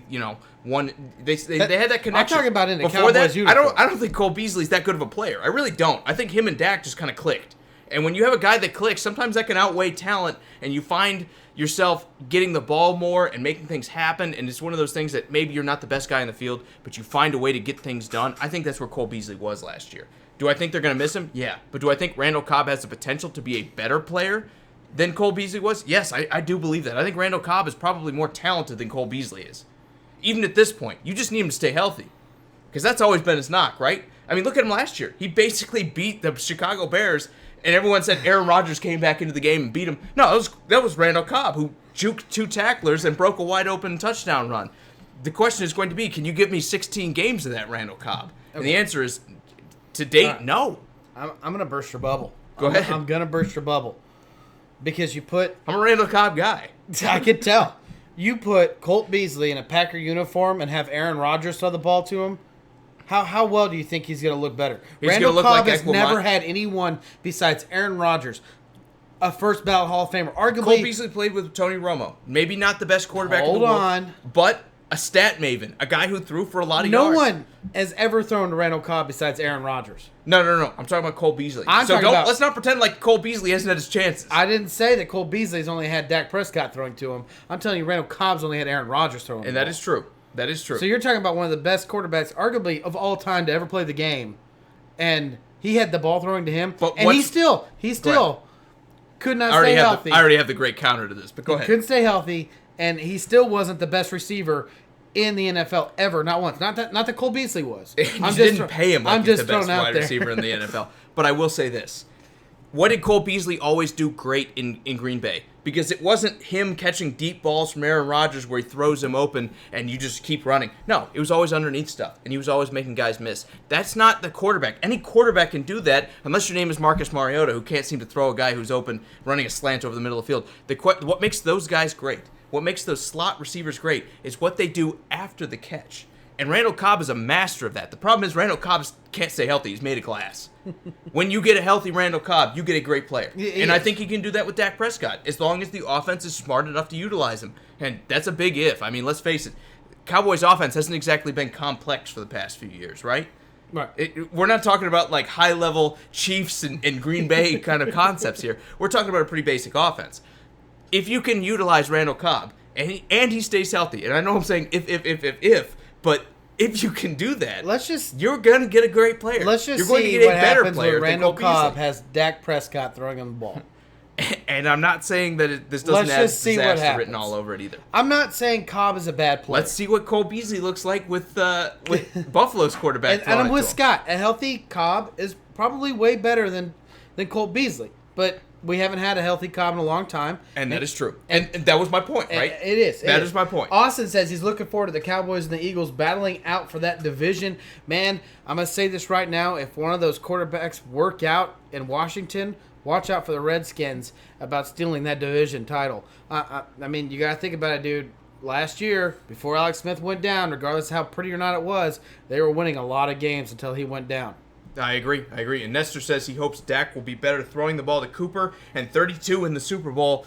Speaker 1: one. They had that connection.
Speaker 2: I'm talking about in the
Speaker 1: Before
Speaker 2: Cowboys
Speaker 1: that,
Speaker 2: uniform.
Speaker 1: I don't think Cole Beasley's that good of a player. I really don't. I think him and Dak just kind of clicked. And when you have a guy that clicks, sometimes that can outweigh talent, and you find yourself getting the ball more and making things happen. And it's one of those things that maybe you're not the best guy in the field, but you find a way to get things done. I think that's where Cole Beasley was last year. Do I think they're going to miss him? Yeah. But do I think Randall Cobb has the potential to be a better player than Cole Beasley was? Yes, I do believe that. I think Randall Cobb is probably more talented than Cole Beasley is. Even at this point. You just need him to stay healthy. Because that's always been his knock, right? I mean, look at him last year. He basically beat the Chicago Bears, and everyone said Aaron Rodgers came back into the game and beat him. No, that was Randall Cobb, who juked 2 tacklers and broke a wide-open touchdown run. The question is going to be, can you give me 16 games of that Randall Cobb? And the answer is, to date, no.
Speaker 2: I'm going to burst your bubble.
Speaker 1: Go ahead.
Speaker 2: I'm going to burst your bubble. Because you put...
Speaker 1: I'm a Randall Cobb guy.
Speaker 2: I could tell. You put Colt Beasley in a Packer uniform and have Aaron Rodgers throw the ball to him. How well do you think he's going to look better? Randall Cobb has never had anyone besides Aaron Rodgers, a first ballot Hall of Famer. Arguably,
Speaker 1: Cole Beasley played with Tony Romo. Maybe not the best quarterback in the world. But a stat maven. A guy who threw for a lot of yards.
Speaker 2: No one has ever thrown to Randall Cobb besides Aaron Rodgers.
Speaker 1: No. I'm talking about Cole Beasley. Let's not pretend like Cole Beasley hasn't had his chances.
Speaker 2: I didn't say that Cole Beasley's only had Dak Prescott throwing to him. I'm telling you, Randall Cobb's only had Aaron Rodgers throwing.
Speaker 1: And that is true. That is true.
Speaker 2: So you're talking about one of the best quarterbacks, arguably of all time, to ever play the game, and he had the ball throwing to him, and he still could not stay healthy.
Speaker 1: I already have the great counter to this, but go ahead.
Speaker 2: Couldn't stay healthy, and he still wasn't the best receiver in the NFL ever, not once. Not that Cole Beasley was.
Speaker 1: I didn't pay him like he's the best wide receiver in the NFL. But I will say this. What did Cole Beasley always do great in Green Bay? Because it wasn't him catching deep balls from Aaron Rodgers where he throws him open and you just keep running. No, it was always underneath stuff, and he was always making guys miss. That's not the quarterback. Any quarterback can do that unless your name is Marcus Mariota, who can't seem to throw a guy who's open running a slant over the middle of the field. What makes those guys great, what makes those slot receivers great, is what they do after the catch. And Randall Cobb is a master of that. The problem is Randall Cobb can't stay healthy. He's made of glass. When you get a healthy Randall Cobb, you get a great player. And I think he can do that with Dak Prescott, as long as the offense is smart enough to utilize him. And that's a big if. I mean, let's face it. Cowboys offense hasn't exactly been complex for the past few years, right?
Speaker 2: Right.
Speaker 1: We're not talking about like high-level Chiefs and Green Bay kind of concepts here. We're talking about a pretty basic offense. If you can utilize Randall Cobb, and he stays healthy, and I know I'm saying if, but if you can do that, you're going to get a great player.
Speaker 2: Let's just
Speaker 1: you're going
Speaker 2: see
Speaker 1: to get
Speaker 2: what
Speaker 1: a better
Speaker 2: happens
Speaker 1: player
Speaker 2: when Randall
Speaker 1: than
Speaker 2: Cobb has Dak Prescott throwing him the ball.
Speaker 1: And I'm not saying that this doesn't
Speaker 2: Let's
Speaker 1: have
Speaker 2: just see what
Speaker 1: disaster
Speaker 2: happens.
Speaker 1: written all over it either.
Speaker 2: I'm not saying Cobb is a bad player.
Speaker 1: Let's see what Cole Beasley looks like with Buffalo's quarterback.
Speaker 2: And I'm with Scott. A healthy Cobb is probably way better than Cole Beasley. But we haven't had a healthy Cobb in a long time.
Speaker 1: And that is true. And that was my point, right?
Speaker 2: It is.
Speaker 1: That is my point.
Speaker 2: Austin says he's looking forward to the Cowboys and the Eagles battling out for that division. Man, I'm going to say this right now. If one of those quarterbacks work out in Washington, watch out for the Redskins about stealing that division title. I mean, you got to think about it, dude. Last year, before Alex Smith went down, regardless of how pretty or not it was, they were winning a lot of games until he went down.
Speaker 1: I agree. And Nestor says he hopes Dak will be better throwing the ball to Cooper and 32 in the Super Bowl.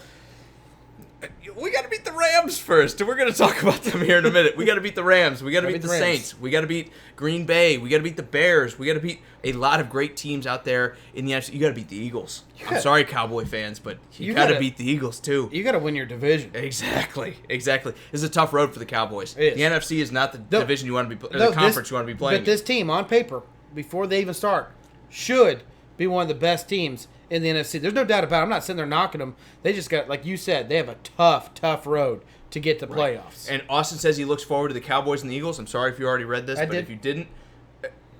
Speaker 1: We got to beat the Rams first. We're going to talk about them here in a minute. We got to beat the Rams. We got to beat the Saints. We got to beat Green Bay. We got to beat the Bears. We got to beat a lot of great teams out there in the NFC. You got to beat the Eagles. I'm sorry, Cowboy fans, but you got to beat the Eagles too.
Speaker 2: You got to win your division.
Speaker 1: Exactly. This is a tough road for the Cowboys.
Speaker 2: It is.
Speaker 1: The NFC is not the division you want to be, or the conference you want to be playing.
Speaker 2: But this team, on paper, before they even start, should be one of the best teams in the NFC. There's no doubt about it. I'm not sitting there knocking them. They just got, like you said, they have a tough road to get to playoffs.
Speaker 1: And Austin says he looks forward to the Cowboys and the Eagles. I'm sorry if you already read this, but if you didn't,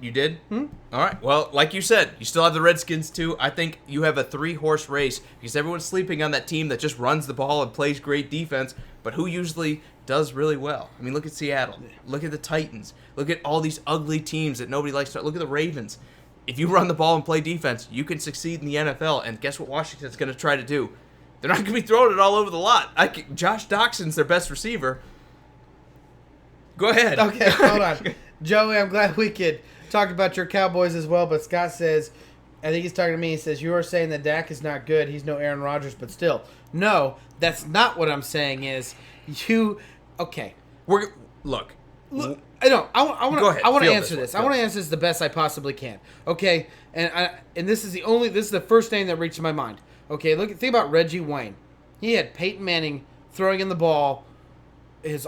Speaker 1: you did? All right. Well, like you said, you still have the Redskins too. I think you have a 3-horse race because everyone's sleeping on that team that just runs the ball and plays great defense, but who usually does really well. I mean, look at Seattle. Look at the Titans. Look at all these ugly teams that nobody likes to. Look at the Ravens. If you run the ball and play defense, you can succeed in the NFL. And guess what Washington's going to try to do? They're not going to be throwing it all over the lot. Josh Doxson's their best receiver. Go ahead.
Speaker 2: Okay, hold on. Joey, I'm glad we could talk about your Cowboys as well, but Scott says, I think he's talking to me, he says, you are saying that Dak is not good. He's no Aaron Rodgers, but still. No, that's not what I'm saying is okay.
Speaker 1: Look.
Speaker 2: I know. I want to answer this. I want to answer this the best I possibly can. Okay, and this is the first name that reached my mind. Okay, think about Reggie Wayne. He had Peyton Manning throwing in the ball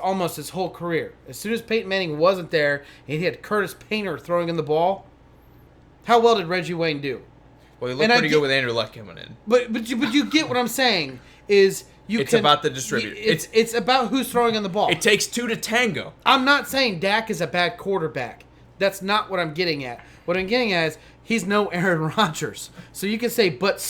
Speaker 2: almost his whole career. As soon as Peyton Manning wasn't there, and he had Curtis Painter throwing in the ball. How well did Reggie Wayne do?
Speaker 1: Well, he looked pretty good with Andrew Luck coming in.
Speaker 2: But you get what I'm saying is. It's
Speaker 1: about the distributor.
Speaker 2: It's about who's throwing in the ball.
Speaker 1: It takes two to tango.
Speaker 2: I'm not saying Dak is a bad quarterback. That's not what I'm getting at. What I'm getting at is he's no Aaron Rodgers. So you can say, but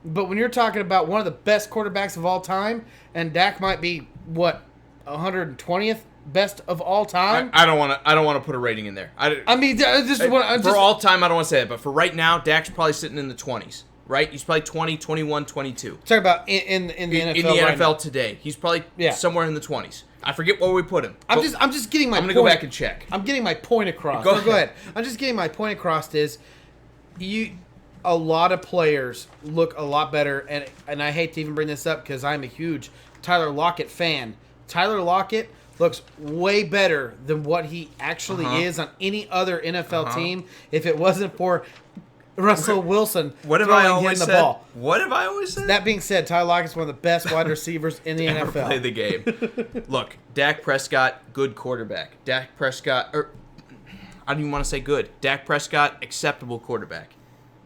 Speaker 2: when you're talking about one of the best quarterbacks of all time, and Dak might be, 120th best of all time?
Speaker 1: I don't want to put a rating in there.
Speaker 2: For
Speaker 1: all time, I don't want to say it, but for right now, Dak's probably sitting in the 20s. Right? He's probably 20, 21, 22.
Speaker 2: Talk about in the NFL.
Speaker 1: In the NFL today. He's probably somewhere in the 20s. I forget where we put him.
Speaker 2: I'm just getting my point.
Speaker 1: I'm going to go back and check.
Speaker 2: I'm getting my point across. Go ahead. I'm just getting my point across is a lot of players look a lot better, and I hate to even bring this up because I'm a huge Tyler Lockett fan. Tyler Lockett looks way better than what he actually is on any other NFL team if it wasn't for Russell Wilson
Speaker 1: What have I always
Speaker 2: the
Speaker 1: said?
Speaker 2: ball.
Speaker 1: What have I always said?
Speaker 2: That being said, Tyler Lockett's one of the best wide receivers in the
Speaker 1: Ever
Speaker 2: NFL.
Speaker 1: play the game. Look, Dak Prescott, good quarterback. Dak Prescott, I don't even want to say good. Dak Prescott, acceptable quarterback.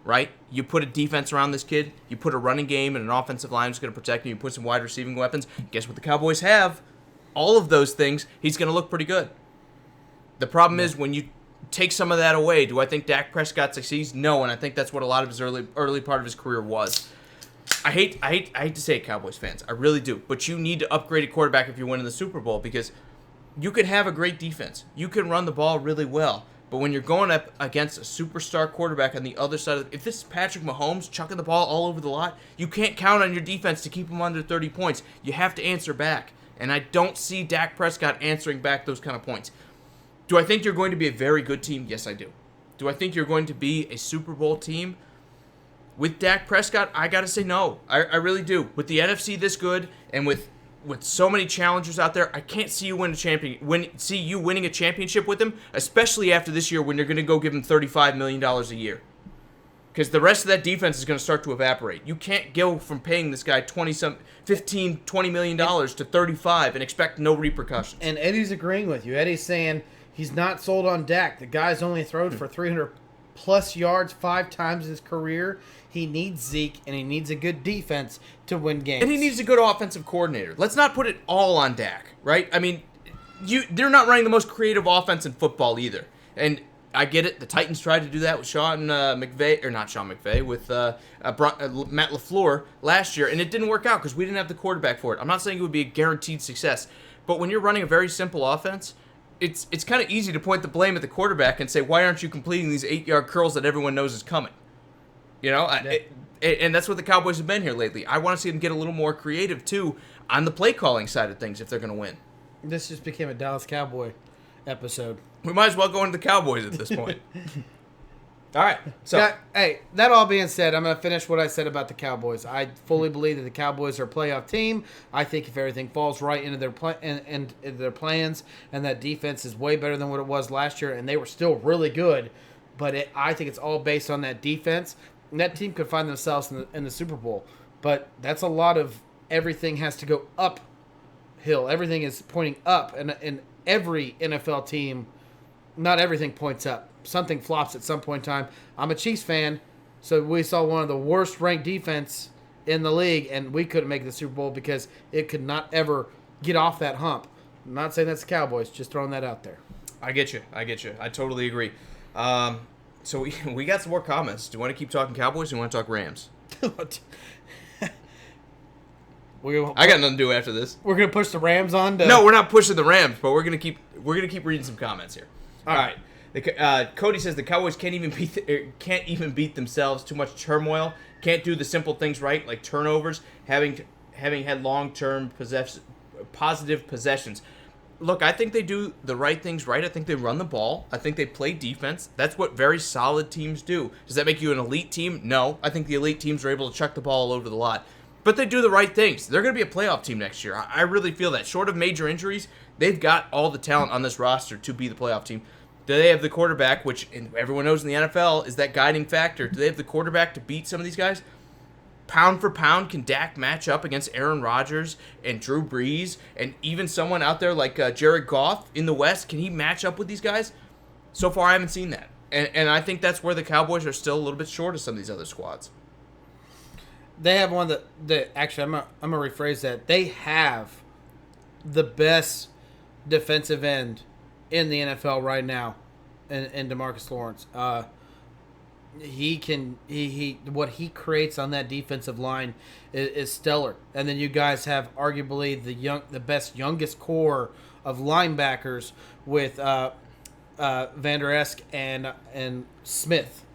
Speaker 1: Right? You put a defense around this kid. You put a running game and an offensive line who's going to protect him. You put some wide receiving weapons. Guess what the Cowboys have? All of those things. He's going to look pretty good. The problem is when you take some of that away, do I think Dak Prescott succeeds? No, and I think that's what a lot of his early part of his career was. I hate to say it, Cowboys fans. I really do. But you need to upgrade a quarterback if you're winning the Super Bowl because you could have a great defense. You can run the ball really well. But when you're going up against a superstar quarterback on the other side if this is Patrick Mahomes chucking the ball all over the lot, you can't count on your defense to keep him under 30 points. You have to answer back. And I don't see Dak Prescott answering back those kind of points. Do I think you're going to be a very good team? Yes, I do. Do I think you're going to be a Super Bowl team? With Dak Prescott, I got to say no. I really do. With the NFC this good and with so many challengers out there, I can't see you winning a championship with him, especially after this year when you're going to go give him $35 million a year. Because the rest of that defense is going to start to evaporate. You can't go from paying this guy $15, $20 million to $35 and expect no repercussions.
Speaker 2: And Eddie's agreeing with you. Eddie's saying he's not sold on Dak. The guy's only thrown for 300-plus yards 5 times in his career. He needs Zeke, and he needs a good defense to win games.
Speaker 1: And he needs a good offensive coordinator. Let's not put it all on Dak, right? I mean, they're not running the most creative offense in football either. And I get it. The Titans tried to do that with with Matt LaFleur last year, and it didn't work out because we didn't have the quarterback for it. I'm not saying it would be a guaranteed success, but when you're running a very simple offense, it's kind of easy to point the blame at the quarterback and say, why aren't you completing these 8-yard curls that everyone knows is coming? You know, and that's what the Cowboys have been here lately. I want to see them get a little more creative, too, on the play calling side of things if they're going to win.
Speaker 2: This just became a Dallas Cowboy episode.
Speaker 1: We might as well go into the Cowboys at this point. All right. So,
Speaker 2: that all being said, I'm going to finish what I said about the Cowboys. I fully believe that the Cowboys are a playoff team. I think if everything falls right into their plans, and that defense is way better than what it was last year, and they were still really good, but I think it's all based on that defense. And that team could find themselves in the Super Bowl. But that's a lot of everything has to go uphill. Everything is pointing up. And every NFL team, not everything points up. Something flops at some point in time. I'm a Chiefs fan, so we saw one of the worst ranked defense in the league, and we couldn't make the Super Bowl because it could not ever get off that hump. I'm not saying that's the Cowboys, just throwing that out there.
Speaker 1: I get you. I totally agree. So we got some more comments. Do you want to keep talking Cowboys or do you want to talk Rams? I got nothing to do after this.
Speaker 2: We're gonna push the Rams on.
Speaker 1: No, we're not pushing the Rams, but we're gonna keep reading some comments here. All right. Cody says the Cowboys can't even beat themselves. Too much turmoil. Can't do the simple things right, like turnovers. Having had long-term positive possessions. Look, I think they do the right things right. I think they run the ball. I think they play defense. That's what very solid teams do. Does that make you an elite team? No. I think the elite teams are able to chuck the ball all over the lot. But they do the right things. They're going to be a playoff team next year. I really feel that. Short of major injuries, they've got all the talent on this roster to be the playoff team. Do they have the quarterback, which everyone knows in the NFL is that guiding factor? Do they have the quarterback to beat some of these guys? Pound for pound, can Dak match up against Aaron Rodgers and Drew Brees and even someone out there like Jared Goff in the West? Can he match up with these guys? So far, I haven't seen that. And I think that's where the Cowboys are still a little bit short of some of these other squads.
Speaker 2: They have one actually, I'm going to rephrase that. They have the best defensive end in the NFL right now in DeMarcus Lawrence. What he creates on that defensive line is stellar. And then you guys have arguably the best youngest core of linebackers with Van Der Esch and Smith,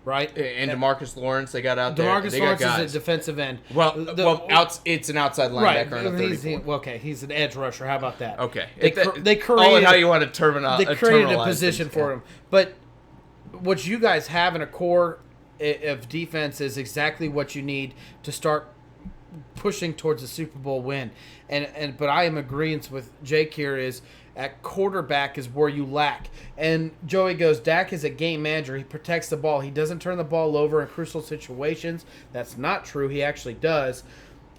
Speaker 2: right?
Speaker 1: And DeMarcus Lawrence they got out there.
Speaker 2: DeMarcus Lawrence is a defensive end.
Speaker 1: It's an outside linebacker
Speaker 2: right.
Speaker 1: and a 34.
Speaker 2: Okay, he's an edge rusher. How about that?
Speaker 1: Okay.
Speaker 2: They created
Speaker 1: how you want to terminalize.
Speaker 2: They created a position for him, but what you guys have in a core of defense is exactly what you need to start pushing towards a Super Bowl win. But I am agreeing with Jake here is at quarterback is where you lack. And Joey goes, Dak is a game manager. He protects the ball. He doesn't turn the ball over in crucial situations. That's not true. He actually does.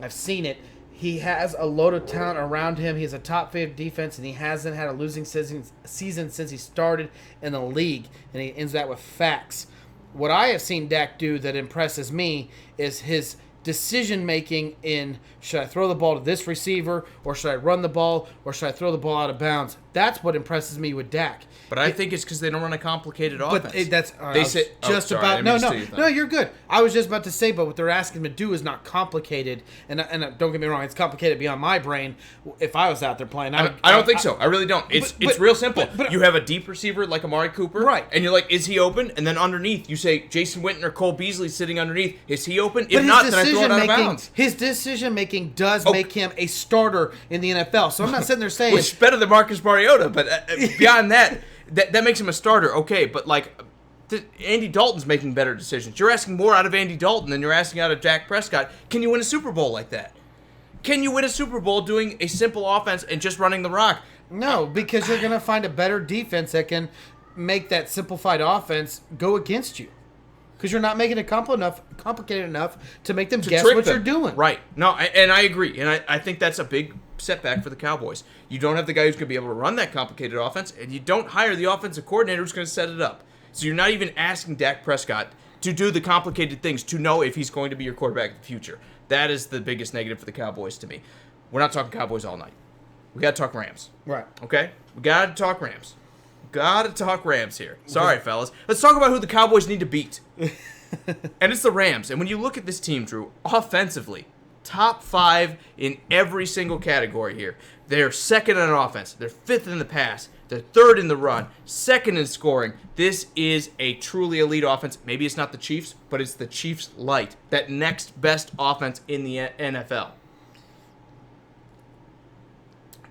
Speaker 2: I've seen it. He has a load of talent around him. He has a top 5 defense, and he hasn't had a losing season since he started in the league. And he ends that with facts. What I have seen Dak do that impresses me is his decision-making in should I throw the ball to this receiver, or should I run the ball, or should I throw the ball out of bounds. That's what impresses me with Dak.
Speaker 1: But I think it's because they don't run a complicated offense.
Speaker 2: No, you're good. I was just about to say, but what they're asking him to do is not complicated. And don't get me wrong, it's complicated beyond my brain. If I was out there playing,
Speaker 1: I don't think so. I really don't. It's real simple. You have a deep receiver like Amari Cooper,
Speaker 2: right?
Speaker 1: And you're like, is he open? And then underneath, you say Jason Witten or Cole Beasley sitting underneath. Is he open? If not, then I throw it out of bounds.
Speaker 2: His decision making does make him a starter in the NFL. So I'm not sitting there saying
Speaker 1: which is better than Marcus Mariota, but beyond that. that makes him a starter, okay, but like Andy Dalton's making better decisions. You're asking more out of Andy Dalton than you're asking out of Dak Prescott. Can you win a Super Bowl like that? Can you win a Super Bowl doing a simple offense and just running the rock?
Speaker 2: No, because you're going to find a better defense that can make that simplified offense go against you. Because you're not making it complicated enough to make them guess what you're doing.
Speaker 1: Right. No, and I agree. And I think that's a big setback for the Cowboys. You don't have the guy who's going to be able to run that complicated offense, and you don't hire the offensive coordinator who's going to set it up. So you're not even asking Dak Prescott to do the complicated things to know if he's going to be your quarterback in the future. That is the biggest negative for the Cowboys to me. We're not talking Cowboys all night. We got to talk Rams.
Speaker 2: Right.
Speaker 1: Okay? We got to talk Rams. Got to talk Rams here. Sorry, fellas. Let's talk about who the Cowboys need to beat. And it's the Rams. And when you look at this team, Drew, offensively, top 5 in every single category here. They're second on offense. They're 5th in the pass. They're 3rd in the run. 2nd in scoring. This is a truly elite offense. Maybe it's not the Chiefs, but it's the Chiefs light. That next best offense in the NFL.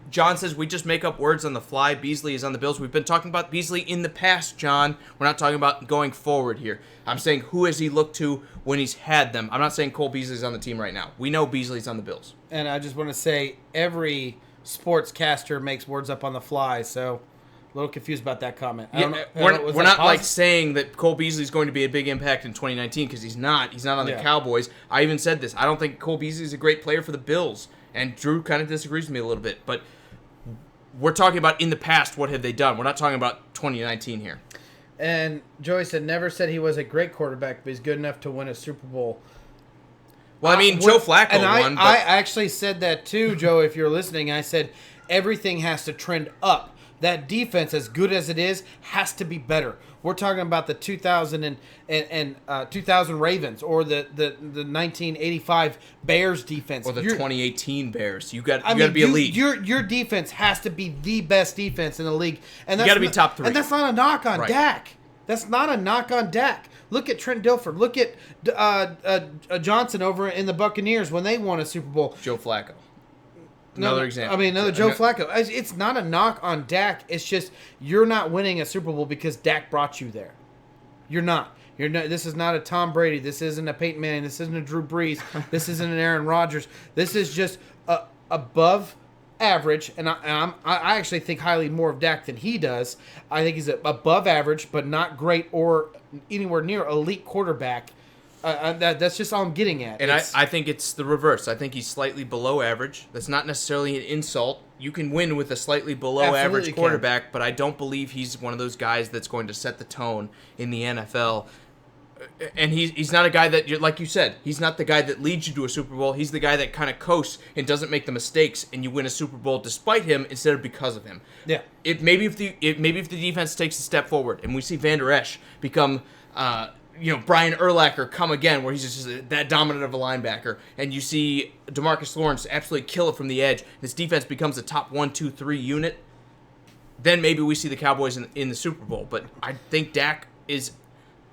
Speaker 1: John says, we just make up words on the fly. Beasley is on the Bills. We've been talking about Beasley in the past, John. We're not talking about going forward here. I'm saying who has he looked to when he's had them. I'm not saying Cole Beasley's on the team right now. We know Beasley's on the Bills.
Speaker 2: And I just want to say every sportscaster makes words up on the fly, so a little confused about that comment.
Speaker 1: We're not like saying that Cole Beasley's going to be a big impact in 2019 because he's not. He's not on the Cowboys. I even said this. I don't think Cole Beasley's a great player for the Bills. And Drew kind of disagrees with me a little bit, but we're talking about in the past, what have they done? We're not talking about 2019 here.
Speaker 2: And Joey said, never said he was a great quarterback, but he's good enough to win a Super Bowl.
Speaker 1: Well, I mean, Joe Flacco won. But
Speaker 2: I actually said that too, Joe, if you're listening. I said everything has to trend up. That defense, as good as it is, has to be better. We're talking about the 2000 2000 Ravens or the 1985 Bears defense
Speaker 1: or the 2018 Bears. You got to be elite.
Speaker 2: Your defense has to be the best defense in the league, and
Speaker 1: you got to be top 3.
Speaker 2: And that's not a knock on Dak. That's not a knock on Dak. Look at Trent Dilfer. Look at Johnson over in the Buccaneers when they won a Super Bowl.
Speaker 1: Joe Flacco. Another example.
Speaker 2: I mean, another Joe Flacco. It's not a knock on Dak. It's just you're not winning a Super Bowl because Dak brought you there. You're not. This is not a Tom Brady. This isn't a Peyton Manning. This isn't a Drew Brees. This isn't an Aaron Rodgers. This is just above average, and I actually think highly more of Dak than he does. I think he's above average, but not great or anywhere near elite quarterback. That's just all I'm getting at.
Speaker 1: And I think it's the reverse. I think he's slightly below average. That's not necessarily an insult. You can win with a slightly below average quarterback, but I don't believe he's one of those guys that's going to set the tone in the NFL. And he's not a guy that, like you said, he's not the guy that leads you to a Super Bowl. He's the guy that kind of coasts and doesn't make the mistakes, and you win a Super Bowl despite him instead of because of him.
Speaker 2: Yeah.
Speaker 1: Maybe if the defense takes a step forward and we see Van Der Esch become Brian Urlacher come again, where he's just that dominant of a linebacker, and you see DeMarcus Lawrence absolutely kill it from the edge. This defense becomes a top 1, 2, 3 unit. Then maybe we see the Cowboys in the Super Bowl. But I think Dak is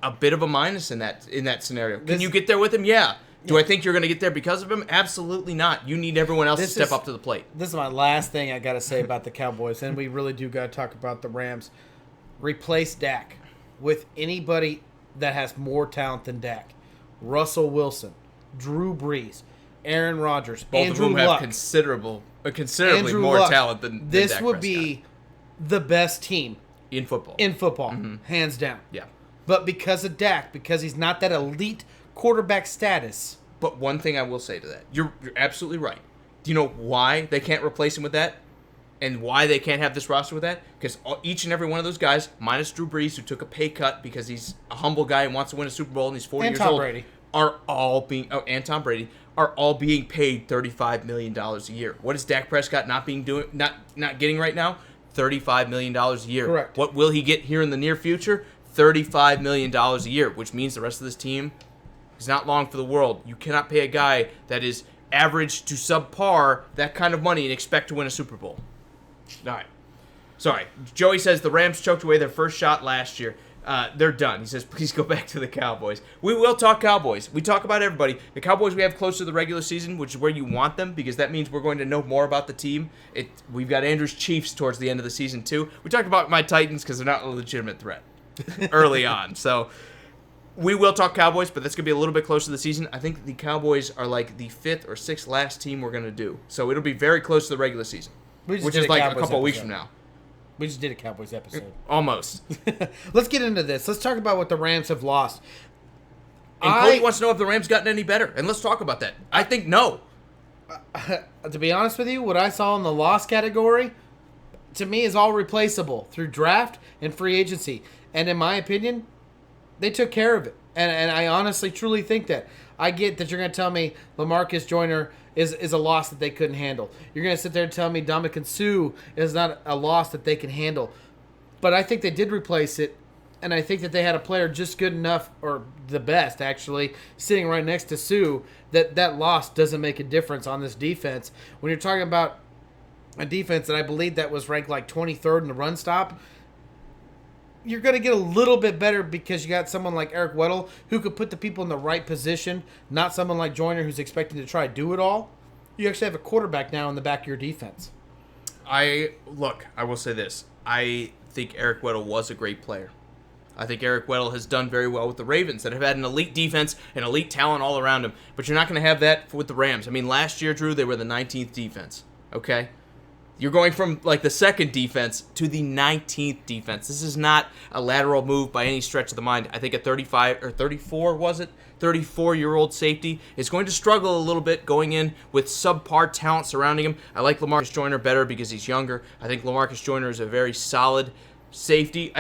Speaker 1: a bit of a minus in that scenario. Can you get there with him? Yeah. Do I think you're going to get there because of him? Absolutely not. You need everyone else to step up to the plate.
Speaker 2: This is my last thing I got to say about the Cowboys, and we really do got to talk about the Rams. Replace Dak with anybody that has more talent than Dak. Russell Wilson, Drew Brees, Aaron Rodgers,
Speaker 1: both
Speaker 2: Andrew
Speaker 1: of whom
Speaker 2: Luck,
Speaker 1: have considerably more talent than
Speaker 2: this
Speaker 1: Dak
Speaker 2: would
Speaker 1: Prescott.
Speaker 2: be the best team
Speaker 1: in football.
Speaker 2: Hands down.
Speaker 1: Yeah.
Speaker 2: But because of Dak, because he's not that elite quarterback status.
Speaker 1: But one thing I will say to that, you're absolutely right. Do you know why they can't replace him with that? And why they can't have this roster with that? Because each and every one of those guys, minus Drew Brees, who took a pay cut because he's a humble guy and wants to win a Super Bowl and he's 40 years old, and Tom Brady, are all being paid $35 million a year. What is Dak Prescott not getting right now? $35 million a year.
Speaker 2: Correct.
Speaker 1: What will he get here in the near future? $35 million a year, which means the rest of this team is not long for the world. You cannot pay a guy that is average to subpar that kind of money and expect to win a Super Bowl. All right. Sorry. Joey says the Rams choked away their first shot last year. They're done. He says, please go back to the Cowboys. We will talk Cowboys. We talk about everybody. The Cowboys we have close to the regular season, which is where you want them, because that means we're going to know more about the team. We've got Andrew's Chiefs towards the end of the season, too. We talked about my Titans because they're not a legitimate threat early on. So we will talk Cowboys, but that's going to be a little bit closer to the season. I think the Cowboys are like the 5th or 6th last team we're going to do. So it'll be very close to the regular season, which is like a couple weeks from now.
Speaker 2: We just did a Cowboys episode.
Speaker 1: Almost.
Speaker 2: Let's get into this. Let's talk about what the Rams have lost.
Speaker 1: And Cody wants to know if the Rams gotten any better. And let's talk about that. I think no.
Speaker 2: To be honest with you, what I saw in the loss category, to me, is all replaceable through draft and free agency. And in my opinion, they took care of it. And I honestly, truly think that. I get that you're going to tell me LaMarcus Joyner is a loss that they couldn't handle. You're going to sit there and tell me Ndamukong Suh is not a loss that they can handle. But I think they did replace it, and I think that they had a player just good enough, or the best actually, sitting right next to Suh, that loss doesn't make a difference on this defense. When you're talking about a defense that I believe that was ranked like 23rd in the run stop, you're going to get a little bit better because you got someone like Eric Weddle who could put the people in the right position, not someone like Joyner who's expecting to try to do it all. You actually have a quarterback now in the back of your defense.
Speaker 1: I will say this. I think Eric Weddle was a great player. I think Eric Weddle has done very well with the Ravens that have had an elite defense and elite talent all around him. But you're not going to have that with the Rams. I mean, last year, Drew, they were the 19th defense. Okay? You're going from like the 2nd defense to the 19th defense. This is not a lateral move by any stretch of the mind. I think a 34-year-old safety is going to struggle a little bit going in with subpar talent surrounding him. I like LaMarcus Joyner better because he's younger. I think LaMarcus Joyner is a very solid safety.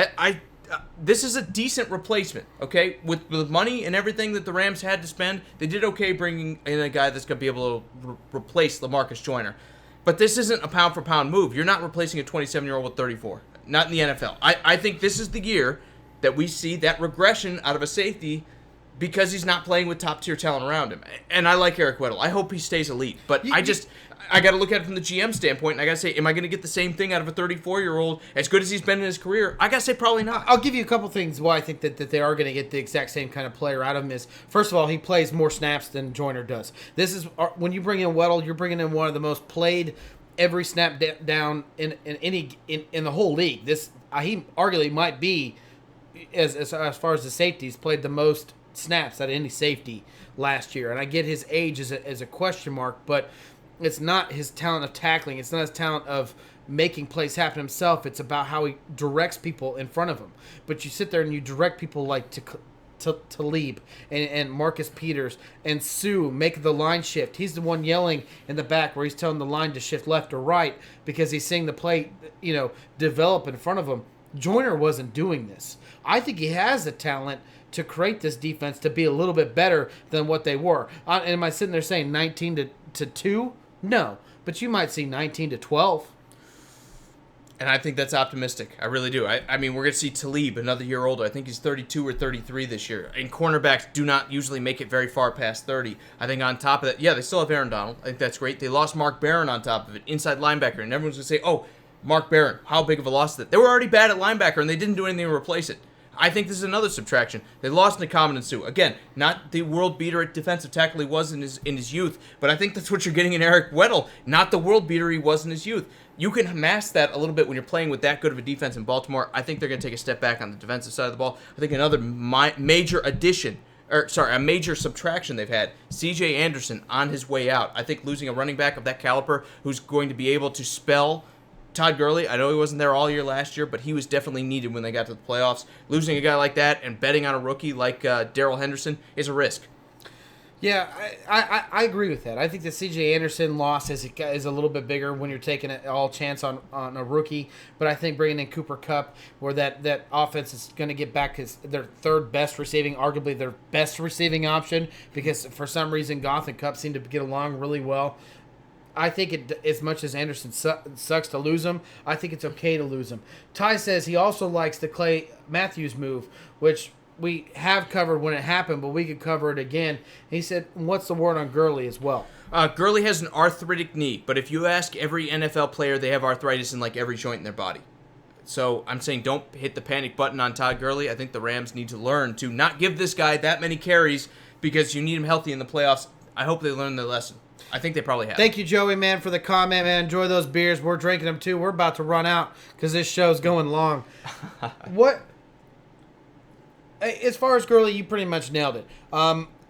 Speaker 1: This is a decent replacement, okay? With the money and everything that the Rams had to spend, they did okay bringing in a guy that's going to be able to replace LaMarcus Joyner. But this isn't a pound-for-pound move. You're not replacing a 27-year-old with 34. Not in the NFL. I think this is the year that we see that regression out of a safety because he's not playing with top-tier talent around him. And I like Eric Weddle. I hope he stays elite. But I got to look at it from the GM standpoint, and I got to say, am I going to get the same thing out of a 34-year-old as good as he's been in his career? I got to say probably not.
Speaker 2: I'll give you a couple things why I think that they are going to get the exact same kind of player out of him. Is first of all, he plays more snaps than Joyner does. This is when you bring in Weddle, you're bringing in one of the most played every snap down in the whole league. This he arguably might be as far as the safeties played the most snaps out of any safety last year. And I get his age as a question mark, but it's not his talent of tackling. It's not his talent of making plays happen himself. It's about how he directs people in front of him. But you sit there and you direct people like Talib and Marcus Peters and Suh make the line shift. He's the one yelling in the back where he's telling the line to shift left or right because he's seeing the play, develop in front of him. Joyner wasn't doing this. I think he has the talent to create this defense to be a little bit better than what they were. Am I sitting there saying 19 to 2? No, but you might see 19 to 12.
Speaker 1: And I think that's optimistic. I really do. I mean, we're going to see Talib, another year older. I think he's 32 or 33 this year. And cornerbacks do not usually make it very far past 30. I think on top of that, they still have Aaron Donald. I think that's great. They lost Mark Barron on top of it, inside linebacker. And everyone's going to say, oh, Mark Barron, how big of a loss is that? They were already bad at linebacker, and they didn't do anything to replace it. I think this is another subtraction. They lost Ndamukong Suh. Again, not the world beater at defensive tackle he was in his youth, but I think that's what you're getting in Eric Weddle. Not the world beater he was in his youth. You can mask that a little bit when you're playing with that good of a defense in Baltimore. I think they're going to take a step back on the defensive side of the ball. I think another major subtraction they've had, C.J. Anderson on his way out. I think losing a running back of that caliber who's going to be able to spell Todd Gurley, I know he wasn't there all year last year, but he was definitely needed when they got to the playoffs. Losing a guy like that and betting on a rookie like Darrell Henderson is a risk.
Speaker 2: Yeah, I agree with that. I think the C.J. Anderson loss is a little bit bigger when you're taking an all chance on a rookie. But I think bringing in Cooper Kupp, where that offense is going to get back as their third best receiving, arguably their best receiving option, because for some reason Goff and Kupp seem to get along really well. I think as much as Anderson sucks to lose him, I think it's okay to lose him. Ty says he also likes the Clay Matthews move, which we have covered when it happened, but we could cover it again. He said, what's the word on Gurley as well?
Speaker 1: Gurley has an arthritic knee, but if you ask every NFL player, they have arthritis in like every joint in their body. So I'm saying don't hit the panic button on Todd Gurley. I think the Rams need to learn to not give this guy that many carries because you need him healthy in the playoffs. I hope they learn their lesson. I think they probably have.
Speaker 2: Thank you, Joey, man, for the comment, man. Enjoy those beers. We're drinking them, too. We're about to run out because this show's going long. What? As far as Gurley, you pretty much nailed it.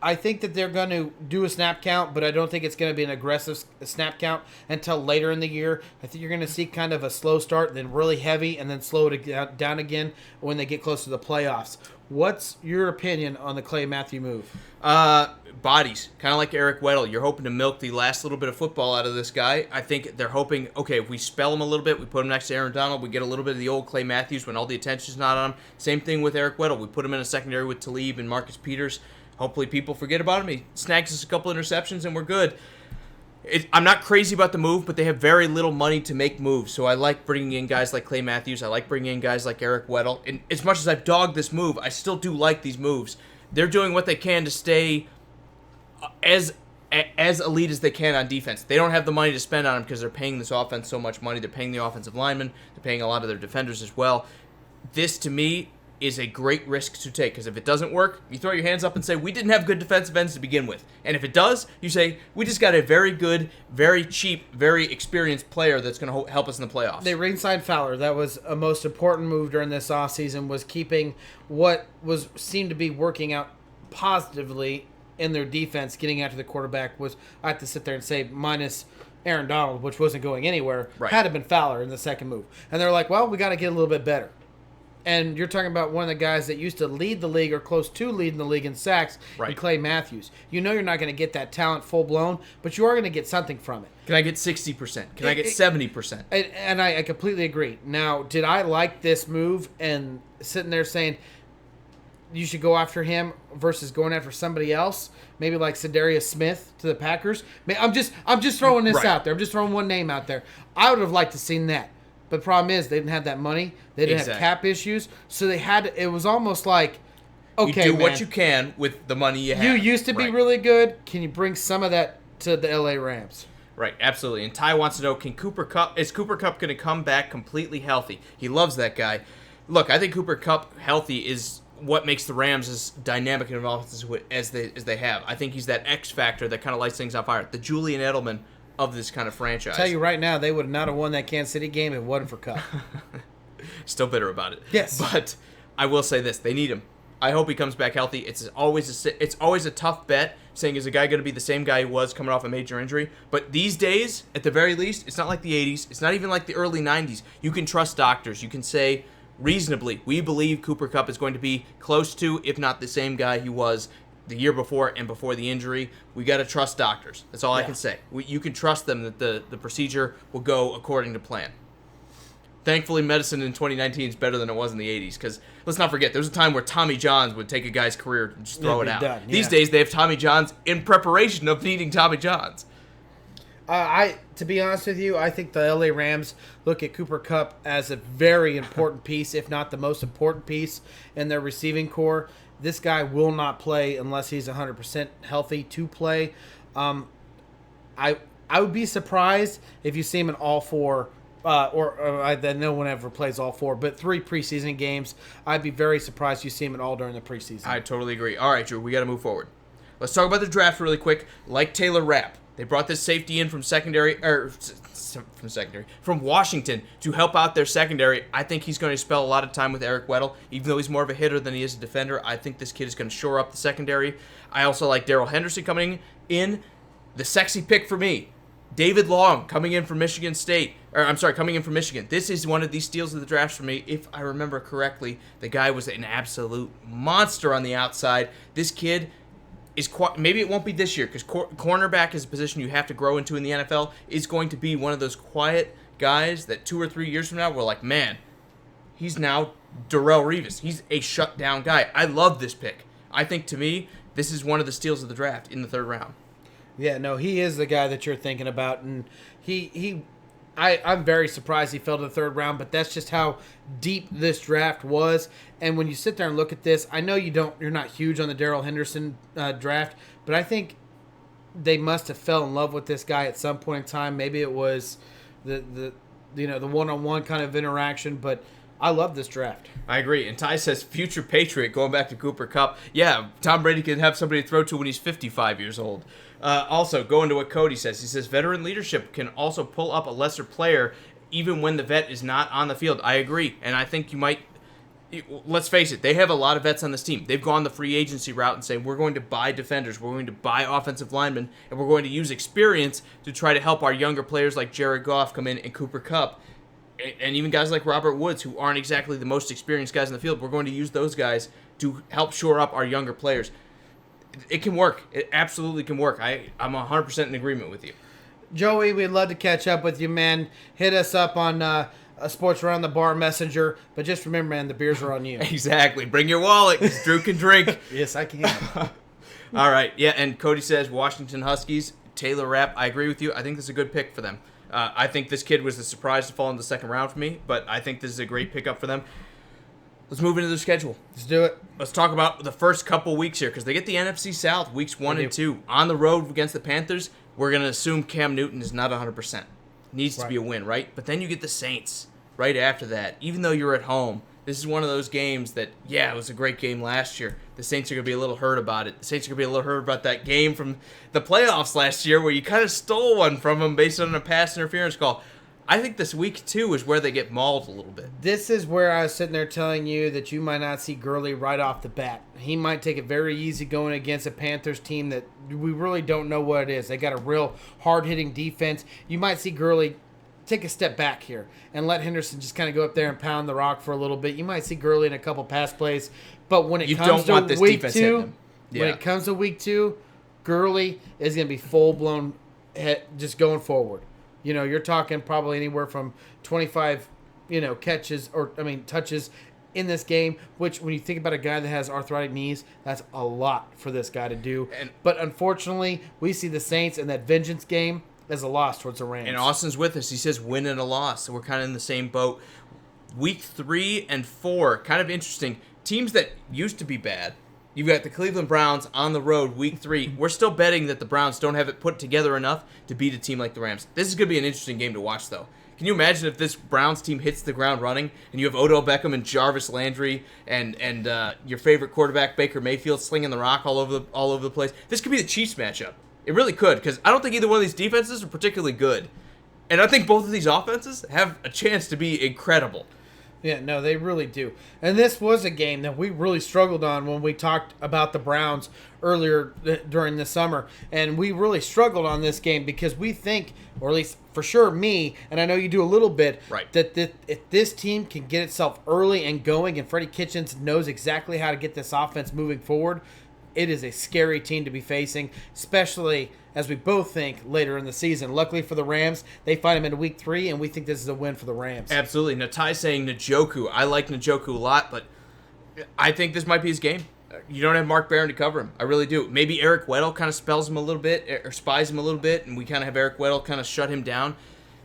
Speaker 2: I think that they're going to do a snap count, but I don't think it's going to be an aggressive snap count until later in the year. I think you're going to see kind of a slow start, then really heavy, and then slow it down again when they get close to the playoffs. What's your opinion on the Clay Matthew move?
Speaker 1: Bodies, kind of like Eric Weddle. You're hoping to milk the last little bit of football out of this guy. I think they're hoping, okay, if we spell him a little bit, we put him next to Aaron Donald, we get a little bit of the old Clay Matthews when all the attention's not on him. Same thing with Eric Weddle. We put him in a secondary with Talib and Marcus Peters. Hopefully people forget about him. He snags us a couple interceptions and we're good. I'm not crazy about the move, but they have very little money to make moves. So I like bringing in guys like Clay Matthews. I like bringing in guys like Eric Weddle. And as much as I've dogged this move, I still do like these moves. They're doing what they can to stay as elite as they can on defense. They don't have the money to spend on them because they're paying this offense so much money. They're paying the offensive linemen. They're paying a lot of their defenders as well. This, to me, is a great risk to take because if it doesn't work, you throw your hands up and say, we didn't have good defensive ends to begin with. And if it does, you say, we just got a very good, very cheap, very experienced player that's going to help us in the playoffs.
Speaker 2: They ringside Fowler. That was a most important move during this offseason, was keeping what seemed to be working out positively in their defense, getting after the quarterback. Was, I have to sit there and say, minus Aaron Donald, which wasn't going anywhere,
Speaker 1: right,
Speaker 2: had it been Fowler in the second move. And they're like, well, we got to get a little bit better. And you're talking about one of the guys that used to lead the league or close to leading the league in sacks,
Speaker 1: right,
Speaker 2: in Clay Matthews. You know you're not going to get that talent full-blown, but you are going to get something from it.
Speaker 1: Can I get 60%? Can I get 70%?
Speaker 2: And I completely agree. Now, did I like this move and sitting there saying you should go after him versus going after somebody else, maybe like Sadarius Smith to the Packers? I'm just throwing this out there. I'm just throwing one name out there. I would have liked to seen that. But the problem is they didn't have that money. They didn't have cap issues. So they had it was almost like, okay,
Speaker 1: you do what you can with the money you have.
Speaker 2: You used to be really good. Can you bring some of that to the LA Rams?
Speaker 1: Right, absolutely. And Ty wants to know, is Cooper Kupp going to come back completely healthy? He loves that guy. Look, I think Cooper Kupp healthy is what makes the Rams as dynamic and offensive as they have. I think he's that X factor that kind of lights things on fire. The Julian Edelman of this kind of franchise.
Speaker 2: I tell you right now, they would not have won that Kansas City game if it wasn't for Kupp.
Speaker 1: Still bitter about it.
Speaker 2: Yes.
Speaker 1: But I will say this. They need him. I hope he comes back healthy. It's always a tough bet saying, is a guy going to be the same guy he was coming off a major injury? But these days, at the very least, it's not like the 80s. It's not even like the early 90s. You can trust doctors. You can say, reasonably, we believe Cooper Kupp is going to be close to, if not the same guy he was the year before and before the injury. We got to trust doctors. That's all I can say. You can trust them that the procedure will go according to plan. Thankfully, medicine in 2019 is better than it was in the 80s because let's not forget, there was a time where Tommy Johns would take a guy's career and just throw it out.
Speaker 2: Done,
Speaker 1: These days, they have Tommy Johns in preparation of needing Tommy Johns.
Speaker 2: To be honest with you, I think the LA Rams look at Cooper Kupp as a very important piece, if not the most important piece in their receiving core. This guy will not play unless he's 100% healthy to play. I would be surprised if you see him in all four, that no one ever plays all four, but 3 preseason games. I'd be very surprised you see him at all during the preseason.
Speaker 1: I totally agree. All right, Drew, we got to move forward. Let's talk about the draft really quick. Like Taylor Rapp, they brought this safety in from Washington to help out their secondary. I think he's going to spend a lot of time with Eric Weddle. Even though he's more of a hitter than he is a defender, I think this kid is going to shore up the secondary. I also like Darrell Henderson coming in. The sexy pick for me, David Long coming in from Michigan. This is one of these steals of the draft for me. If I remember correctly, the guy was an absolute monster on the outside. This kid is maybe it won't be this year because cornerback is a position you have to grow into in the NFL. Is going to be one of those quiet guys that 2 or 3 years from now we're like, man, he's now Darrelle Revis. He's a shutdown guy. I love this pick. I think to me this is one of the steals of the draft in the 3rd round.
Speaker 2: Yeah, no, he is the guy that you're thinking about, and I'm very surprised he fell to the 3rd round, but that's just how deep this draft was. And when you sit there and look at this, I know you're not huge on the Darrell Henderson draft, but I think they must have fell in love with this guy at some point in time. Maybe it was the one-on-one kind of interaction, but I love this draft.
Speaker 1: I agree. And Ty says, future Patriot, going back to Cooper Kupp. Yeah, Tom Brady can have somebody to throw to when he's 55 years old. Also, going to what Cody says, he says, veteran leadership can also pull up a lesser player even when the vet is not on the field. I agree. And I think you might, let's face it, they have a lot of vets on this team. They've gone the free agency route and saying, we're going to buy defenders, we're going to buy offensive linemen, and we're going to use experience to try to help our younger players like Jared Goff come in and Cooper Kupp. And even guys like Robert Woods, who aren't exactly the most experienced guys in the field, we're going to use those guys to help shore up our younger players. It can work. It absolutely can work. I'm 100% in agreement with you.
Speaker 2: Joey, we'd love to catch up with you, man. Hit us up on a Sports Around the Bar Messenger. But just remember, man, the beers are on you.
Speaker 1: Exactly. Bring your wallet because Drew can drink.
Speaker 2: Yes, I can.
Speaker 1: All right. Yeah, and Cody says Washington Huskies, Taylor Rapp. I agree with you. I think this is a good pick for them. I think this kid was the surprise to fall in the second round for me, but I think this is a great pickup for them. Let's move into the schedule.
Speaker 2: Let's do it.
Speaker 1: Let's talk about the first couple weeks here because they get the NFC South weeks 1 and 2 on the road against the Panthers. We're going to assume Cam Newton is not 100%. Needs to be a win, right? But then you get the Saints right after that. Even though you're at home, this is one of those games that, yeah, it was a great game last year. The Saints are going to be a little hurt about it. The Saints are going to be a little hurt about that game from the playoffs last year where you kind of stole one from them based on a pass interference call. I think this week 2 is where they get mauled a little bit.
Speaker 2: This is where I was sitting there telling you that you might not see Gurley right off the bat. He might take it very easy going against a Panthers team that we really don't know what it is. They got a real hard-hitting defense. You might see Gurley take a step back here and let Henderson just kind of go up there and pound the rock for a little bit. You might see Gurley in a couple pass plays. But when it comes to week 2, when it comes to week 2, Gurley is going to be full-blown just going forward. You know, you're talking probably anywhere from 25, touches in this game, which when you think about a guy that has arthritic knees, that's a lot for this guy to do. But unfortunately, we see the Saints in that vengeance game as a loss towards the Rams.
Speaker 1: And Austin's with us. He says win and a loss. So we're kind of in the same boat. Week 3 and 4, kind of interesting. Teams that used to be bad. You've got the Cleveland Browns on the road, week 3. We're still betting that the Browns don't have it put together enough to beat a team like the Rams. This is going to be an interesting game to watch, though. Can you imagine if this Browns team hits the ground running and you have Odell Beckham and Jarvis Landry and your favorite quarterback Baker Mayfield slinging the rock all over the place? This could be the Chiefs matchup. It really could, because I don't think either one of these defenses are particularly good. And I think both of these offenses have a chance to be incredible.
Speaker 2: Yeah, no, they really do. And this was a game that we really struggled on when we talked about the Browns earlier during the summer. And we really struggled on this game because we think, or at least for sure me, and I know you do a little bit,
Speaker 1: right,
Speaker 2: that if this team can get itself early and going and Freddie Kitchens knows exactly how to get this offense moving forward, it is a scary team to be facing, especially as we both think later in the season. Luckily for the Rams, they find him in week 3, and we think this is a win for the Rams.
Speaker 1: Absolutely. Now, Ty's saying Njoku. I like Njoku a lot, but I think this might be his game. You don't have Mark Barron to cover him. I really do. Maybe Eric Weddle kind of spells him a little bit, or spies him a little bit, and we kind of have Eric Weddle kind of shut him down.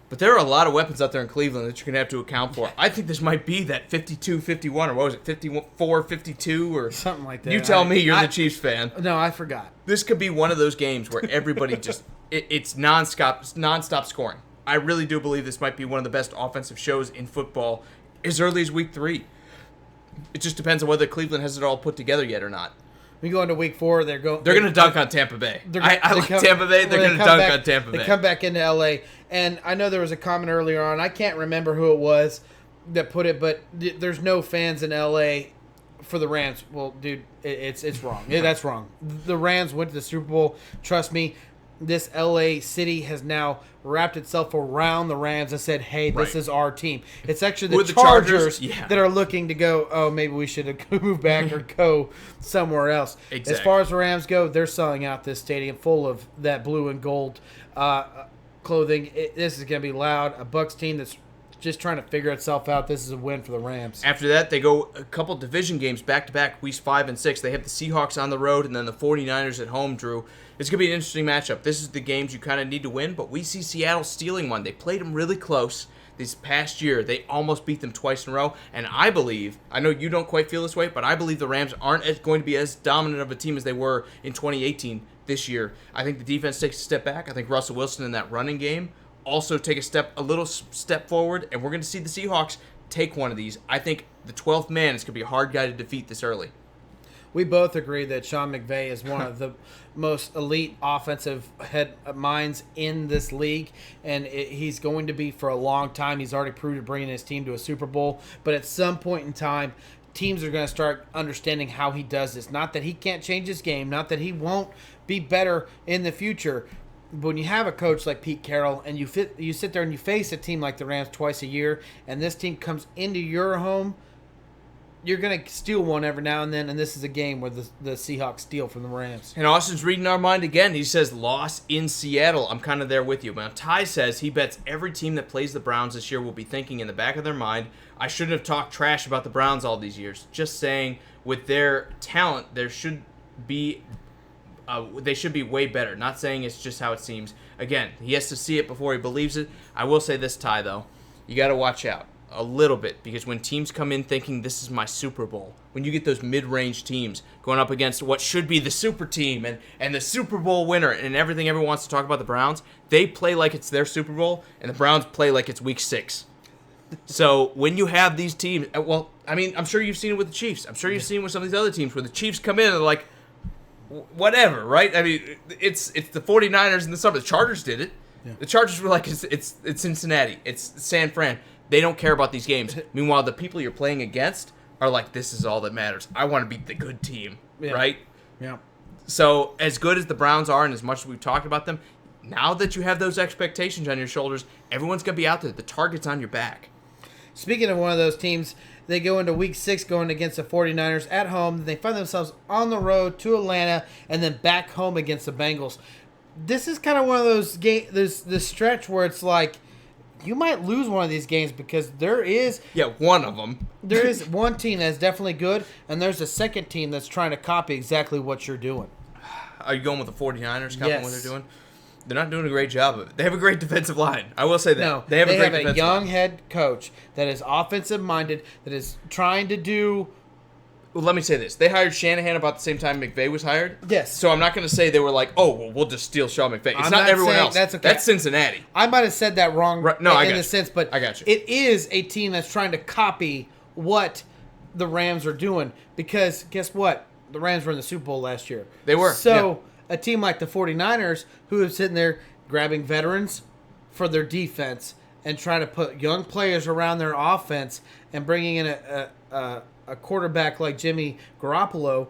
Speaker 1: But there are a lot of weapons out there in Cleveland that you're going to have to account for. I think this might be that 52-51, or what was it, 54-52, or
Speaker 2: something like that.
Speaker 1: You tell me, you're the Chiefs fan.
Speaker 2: No, I forgot.
Speaker 1: This could be one of those games where everybody just, it's nonstop scoring. I really do believe this might be one of the best offensive shows in football as early as week 3. It just depends on whether Cleveland has it all put together yet or not.
Speaker 2: We go into week 4. They're going
Speaker 1: to dunk on Tampa Bay. I like Tampa Bay. They're going to dunk on Tampa Bay.
Speaker 2: They come back into L.A. And I know there was a comment earlier on. I can't remember who it was that put it, but there's no fans in L.A. for the Rams. Well, dude, it's wrong. Yeah, that's wrong. The Rams went to the Super Bowl. Trust me, this L.A. city has now wrapped itself around the Rams and said, hey, this is our team. It's actually the Chargers that are looking to go, oh, maybe we should have moved back or go somewhere else.
Speaker 1: Exactly.
Speaker 2: As far as the Rams go, they're selling out this stadium full of that blue and gold clothing. This is going to be loud. A Bucs team that's just trying to figure itself out. This is a win for the Rams.
Speaker 1: After that, they go a couple division games back-to-back, weeks 5 and 6. They have the Seahawks on the road and then the 49ers at home, Drew. It's going to be an interesting matchup. This is the games you kind of need to win, but we see Seattle stealing one. They played them really close this past year. They almost beat them twice in a row, and I believe, I know you don't quite feel this way, but I believe the Rams aren't going to be as dominant of a team as they were in 2018 this year. I think the defense takes a step back. I think Russell Wilson in that running game also take a little step forward, and we're going to see the Seahawks take one of these. I think the 12th man is going to be a hard guy to defeat this early.
Speaker 2: We both agree that Sean McVay is one of the most elite offensive head minds in this league, and he's going to be for a long time. He's already proved bringing his team to a Super Bowl, but at some point in time, teams are going to start understanding how he does this. Not that he can't change his game, not that he won't be better in the future. But when you have a coach like Pete Carroll and you sit there and you face a team like the Rams twice a year, and this team comes into your home, you're going to steal one every now and then, and this is a game where the Seahawks steal from the Rams.
Speaker 1: And Austin's reading our mind again. He says, loss in Seattle. I'm kind of there with you. But Ty says he bets every team that plays the Browns this year will be thinking in the back of their mind, I shouldn't have talked trash about the Browns all these years. Just saying, with their talent, they should be way better. Not saying it's just how it seems. Again, he has to see it before he believes it. I will say this, Ty, though. You got to watch out a little bit, because when teams come in thinking this is my Super Bowl, when you get those mid-range teams going up against what should be the super team and the Super Bowl winner and everything everyone wants to talk about the Browns, they play like it's their Super Bowl, and the Browns play like it's Week 6. So when you have these teams, well, I mean, I'm sure you've seen it with the Chiefs. I'm sure you've seen it with some of these other teams where the Chiefs come in and they're like, whatever, right? I mean, it's the 49ers in the summer. The Chargers did it. Yeah. The Chargers were like, it's Cincinnati. It's San Fran. They don't care about these games. Meanwhile, the people you're playing against are like, this is all that matters. I want to beat the good team, right?
Speaker 2: Yeah.
Speaker 1: So as good as the Browns are and as much as we've talked about them, now that you have those expectations on your shoulders, everyone's going to be out there. The target's on your back.
Speaker 2: Speaking of one of those teams, they go into Week 6 going against the 49ers at home. They find themselves on the road to Atlanta and then back home against the Bengals. This is kind of one of those games, this stretch where it's like, you might lose one of these games because there is...
Speaker 1: Yeah, one of them.
Speaker 2: There is one team that's definitely good, and there's a second team that's trying to copy exactly what you're doing.
Speaker 1: Are you going with the 49ers copying what they're doing? They're not doing a great job of it. They have a great defensive line. I will say that.
Speaker 2: No,
Speaker 1: they have a
Speaker 2: young head coach that is offensive-minded, that is trying to do...
Speaker 1: Well, let me say this. They hired Shanahan about the same time McVay was hired.
Speaker 2: Yes.
Speaker 1: So I'm not going to say they were like, oh, well, we'll just steal Sean McVay. It's not everyone else.
Speaker 2: That's okay.
Speaker 1: That's Cincinnati.
Speaker 2: I might have said that wrong in the sense, but
Speaker 1: I got you.
Speaker 2: It is a team that's trying to copy what the Rams are doing because guess what? The Rams were in the Super Bowl last year.
Speaker 1: They were.
Speaker 2: So a team like the 49ers who is sitting there grabbing veterans for their defense and trying to put young players around their offense and bringing in a quarterback like Jimmy Garoppolo,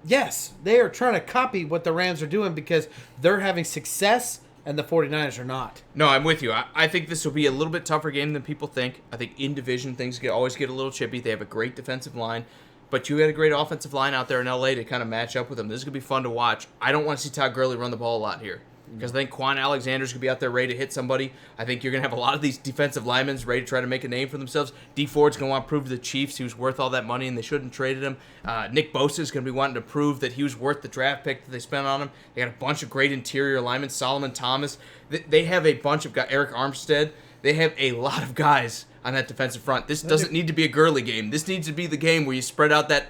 Speaker 2: yes, they are trying to copy what the Rams are doing because they're having success and the 49ers are not.
Speaker 1: No, I'm with you. I think this will be a little bit tougher game than people think. I think in division things always get a little chippy. They have a great defensive line, but you had a great offensive line out there in L.A. to kind of match up with them. This is going to be fun to watch. I don't want to see Todd Gurley run the ball a lot here. Because I think Quan Alexander's going to be out there ready to hit somebody. I think you're going to have a lot of these defensive linemen ready to try to make a name for themselves. D Ford's going to want to prove to the Chiefs he was worth all that money and they shouldn't have traded him. Nick Bosa is going to be wanting to prove that he was worth the draft pick that they spent on him. They got a bunch of great interior linemen. Solomon Thomas. They have a bunch of guys. Eric Armstead. They have a lot of guys on that defensive front. This doesn't need to be a Gurley game. This needs to be the game where you spread out that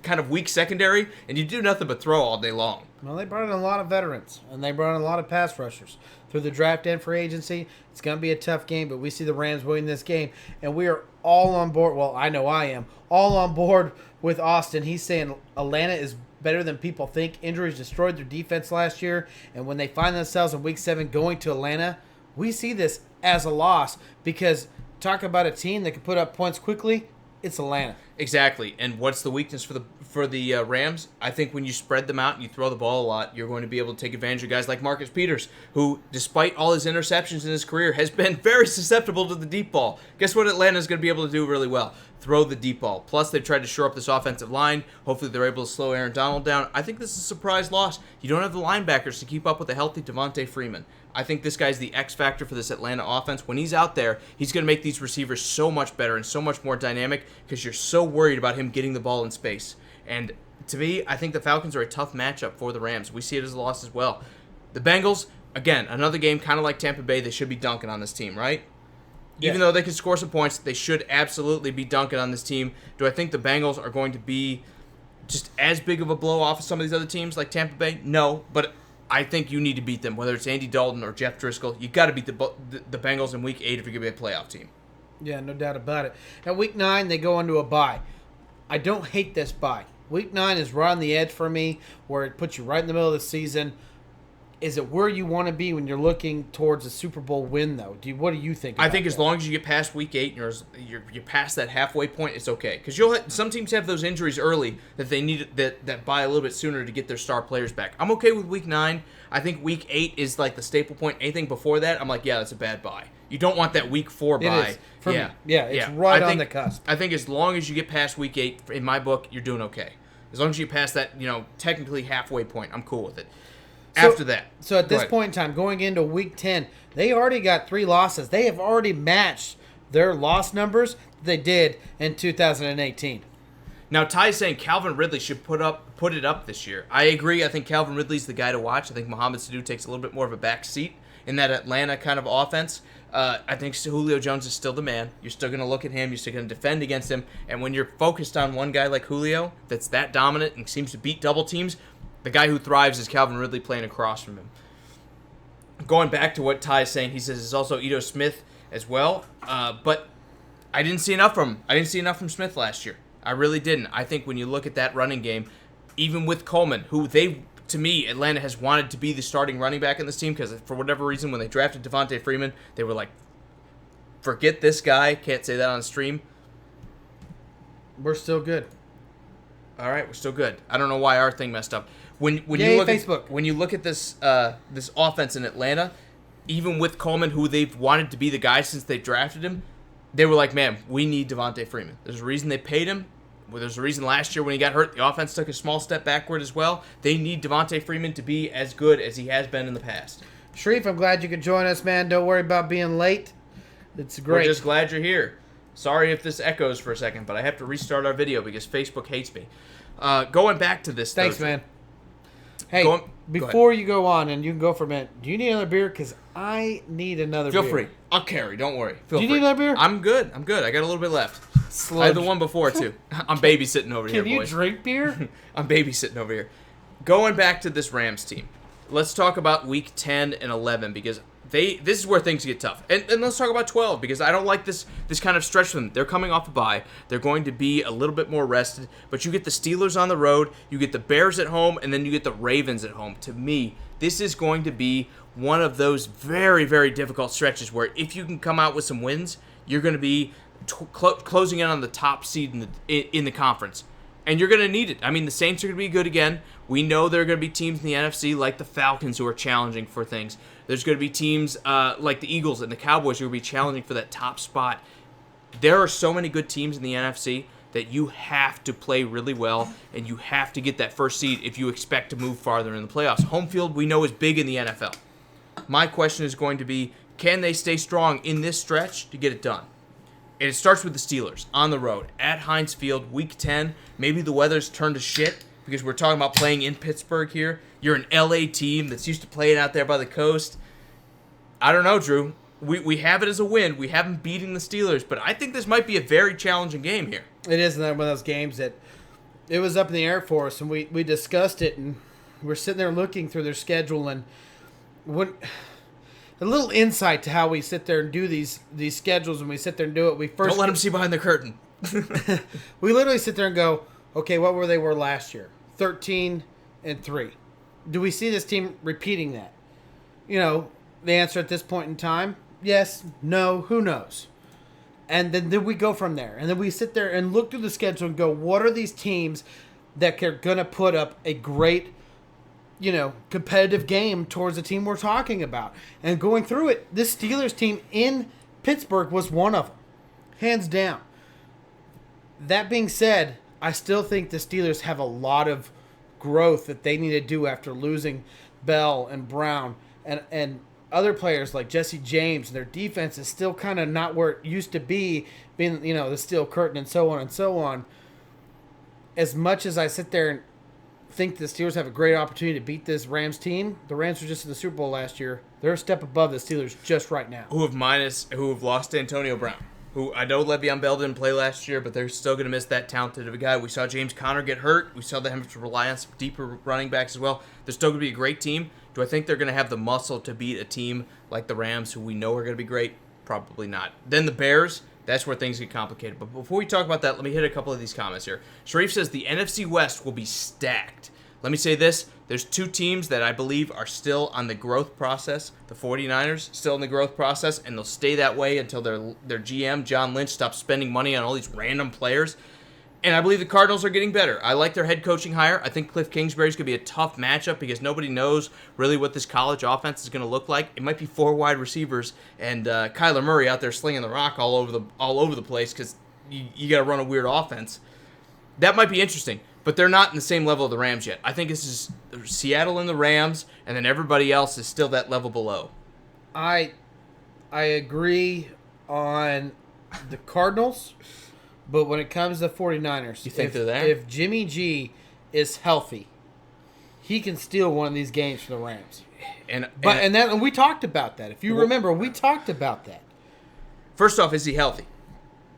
Speaker 1: kind of weak secondary and you do nothing but throw all day long.
Speaker 2: Well, they brought in a lot of veterans, and they brought in a lot of pass rushers. Through the draft and free agency, it's going to be a tough game, but we see the Rams winning this game, and we are all on board. Well, I know I am. All on board with Austin. He's saying Atlanta is better than people think. Injuries destroyed their defense last year, and when they find themselves in Week 7 going to Atlanta, we see this as a loss because talk about a team that can put up points quickly, it's Atlanta.
Speaker 1: Exactly. And what's the weakness for the Rams? I think when you spread them out and you throw the ball a lot, you're going to be able to take advantage of guys like Marcus Peters, who, despite all his interceptions in his career, has been very susceptible to the deep ball. Guess what Atlanta's going to be able to do really well? Throw the deep ball. Plus, they've tried to shore up this offensive line. Hopefully, they're able to slow Aaron Donald down. I think this is a surprise loss. You don't have the linebackers to keep up with a healthy Devontae Freeman. I think this guy's the X factor for this Atlanta offense. When he's out there, he's going to make these receivers so much better and so much more dynamic because you're so worried about him getting the ball in space. And to me, I think the Falcons are a tough matchup for the Rams. We see it as a loss as well. The Bengals, again, another game kind of like Tampa Bay. They should be dunking on this team, right? Yeah. Even though they can score some points, they should absolutely be dunking on this team. Do I think the Bengals are going to be just as big of a blow-off as some of these other teams like Tampa Bay? No, but I think you need to beat them, whether it's Andy Dalton or Jeff Driscoll. You got to beat the Bengals in Week 8 if you're going to be a playoff team.
Speaker 2: Yeah, no doubt about it. At week 9, they go into a bye. I don't hate this bye. Week 9 is right on the edge for me, where it puts you right in the middle of the season. Is it where you want to be when you're looking towards a Super Bowl win, though? What do you think?
Speaker 1: I think as long as you get past week 8 and you're past that halfway point, it's okay. Because some teams have those injuries early that they need that bye a little bit sooner to get their star players back. I'm okay with week 9. I think week 8 is like the staple point. Anything before that, I'm like, yeah, that's a bad bye. You don't want that week 4 bye.
Speaker 2: It is. For me. Yeah, it's right on the cusp.
Speaker 1: I think as long as you get past week 8, in my book, you're doing okay. As long as you get past that, technically halfway point, I'm cool with it. After that.
Speaker 2: So at this point in time, going into week 10, they already got 3 losses. They have already matched their loss numbers they did in 2018.
Speaker 1: Now, Ty's saying Calvin Ridley should put it up this year. I agree. I think Calvin Ridley's the guy to watch. I think Mohamed Sanu takes a little bit more of a back seat in that Atlanta kind of offense. I think Julio Jones is still the man. You're still going to look at him. You're still going to defend against him. And when you're focused on one guy like Julio that's that dominant and seems to beat double teams, the guy who thrives is Calvin Ridley playing across from him. Going back to what Ty is saying, he says it's also Ito Smith as well. But I didn't see enough from him. I didn't see enough from Smith last year. I really didn't. I think when you look at that running game, even with Coleman, who to me, Atlanta has wanted to be the starting running back in this team because for whatever reason, when they drafted Devontae Freeman, they were like, forget this guy. Can't say that on stream.
Speaker 2: We're still good.
Speaker 1: All right, we're still good. I don't know why our thing messed up. When you look at this this offense in Atlanta, even with Coleman, who they've wanted to be the guy since they drafted him, they were like, man, we need Devontae Freeman. There's a reason they paid him. Well, there's a reason last year when he got hurt, the offense took a small step backward as well. They need Devontae Freeman to be as good as he has been in the past.
Speaker 2: Sharif, I'm glad you could join us, man. Don't worry about being late. It's great.
Speaker 1: We're just glad you're here. Sorry if this echoes for a second, but I have to restart our video because Facebook hates me. Going back to this.
Speaker 2: Thanks, man. Hey, before you go on, and you can go for a minute, do you need another beer? Because I need another beer.
Speaker 1: Feel free. I'll carry. Don't worry.
Speaker 2: Do you need another beer?
Speaker 1: I'm good. I got a little bit left. I had the one before, too. I'm babysitting over here, boys.
Speaker 2: Can you drink beer?
Speaker 1: I'm babysitting over here. Going back to this Rams team, let's talk about week 10 and 11 because this is where things get tough. And let's talk about 12 because I don't like this kind of stretch for them. They're coming off a bye. They're going to be a little bit more rested. But you get the Steelers on the road, you get the Bears at home, and then you get the Ravens at home. To me, this is going to be one of those very, very difficult stretches where if you can come out with some wins, you're going to be closing in on the top seed in the conference. And you're going to need it. I mean, the Saints are going to be good again. We know there are going to be teams in the NFC like the Falcons who are challenging for things. There's going to be teams like the Eagles and the Cowboys who will be challenging for that top spot. There are so many good teams in the NFC that you have to play really well, and you have to get that first seed if you expect to move farther in the playoffs. Home field, we know, is big in the NFL. My question is going to be, can they stay strong in this stretch to get it done? And it starts with the Steelers on the road at Heinz Field, Week 10. Maybe the weather's turned to shit because we're talking about playing in Pittsburgh here. You're an LA team that's used to playing out there by the coast. I don't know, Drew. We have it as a win. We haven't beaten the Steelers, but I think this might be a very challenging game here.
Speaker 2: It is one of those games that it was up in the air for us, and we discussed it, and we're sitting there looking through their schedule, and a little insight to how we sit there and do these schedules when we sit there and do it.
Speaker 1: Don't let them see behind the curtain.
Speaker 2: We literally sit there and go, okay, what were they last year? 13-3. Do we see this team repeating that? The answer at this point in time, yes, no, who knows? And then we go from there. And then we sit there and look through the schedule and go, what are these teams that are going to put up a great competitive game towards the team we're talking about? And going through it, this Steelers team in Pittsburgh was one of them, hands down. That being said, I still think the Steelers have a lot of growth that they need to do after losing Bell and Brown and other players like Jesse James. Their defense is still kind of not where it used to be, being the steel curtain and so on and so on. As much as I sit there and think the Steelers have a great opportunity to beat this Rams team, the Rams were just in the Super Bowl last year. They're a step above the Steelers just right now.
Speaker 1: Who have lost Antonio Brown. Who I know Le'Veon Bell didn't play last year, but they're still going to miss that talented of a guy. We saw James Conner get hurt. We saw them have to rely on some deeper running backs as well. They're still going to be a great team. Do I think they're going to have the muscle to beat a team like the Rams, who we know are going to be great? Probably not. Then the Bears, that's where things get complicated. But before we talk about that, let me hit a couple of these comments here. Sharif says the NFC West will be stacked. Let me say this. There's 2 teams that I believe are still on the growth process. The 49ers, still in the growth process, and they'll stay that way until their GM, John Lynch, stops spending money on all these random players. And I believe the Cardinals are getting better. I like their head coaching hire. I think Cliff Kingsbury's going to be a tough matchup because nobody knows really what this college offense is going to look like. It might be 4 wide receivers and Kyler Murray out there slinging the rock all over the place because you got to run a weird offense. That might be interesting, but they're not in the same level of the Rams yet. I think this is Seattle and the Rams, and then everybody else is still that level below.
Speaker 2: I agree on the Cardinals. But when it comes to 49ers,
Speaker 1: you think they're there?
Speaker 2: If Jimmy G is healthy, he can steal one of these games for the Rams. And we talked about that. If you remember, we talked about that.
Speaker 1: First off, is he healthy?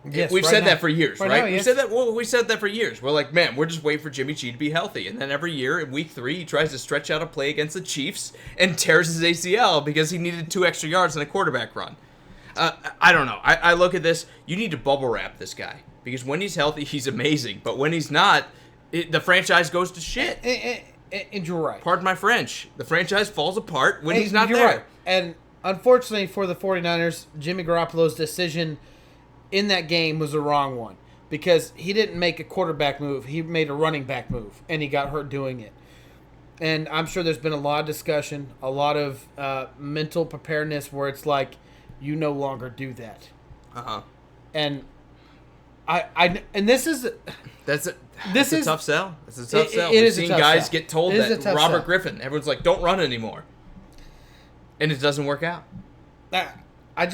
Speaker 2: Yes,
Speaker 1: We've said that for years, right?
Speaker 2: Now, yes.
Speaker 1: We said that for years. We're like, man, we're just waiting for Jimmy G to be healthy. And then every year in week 3, he tries to stretch out a play against the Chiefs and tears his ACL because he needed 2 extra yards in a quarterback run. I don't know. I look at this. You need to bubble wrap this guy. Because when he's healthy, he's amazing. But when he's not, the franchise goes to shit.
Speaker 2: And you're right.
Speaker 1: Pardon my French. The franchise falls apart when he's not
Speaker 2: you're
Speaker 1: there.
Speaker 2: Right. And unfortunately for the 49ers, Jimmy Garoppolo's decision in that game was the wrong one. Because he didn't make a quarterback move. He made a running back move. And he got hurt doing it. And I'm sure there's been a lot of discussion, a lot of mental preparedness where it's like, you no longer do that.
Speaker 1: Uh-huh.
Speaker 2: And this is a
Speaker 1: tough sell. It's a tough sell.
Speaker 2: We've
Speaker 1: seen guys
Speaker 2: sell.
Speaker 1: get told that Robert Griffin. Everyone's like, don't run anymore, and it doesn't work out.
Speaker 2: I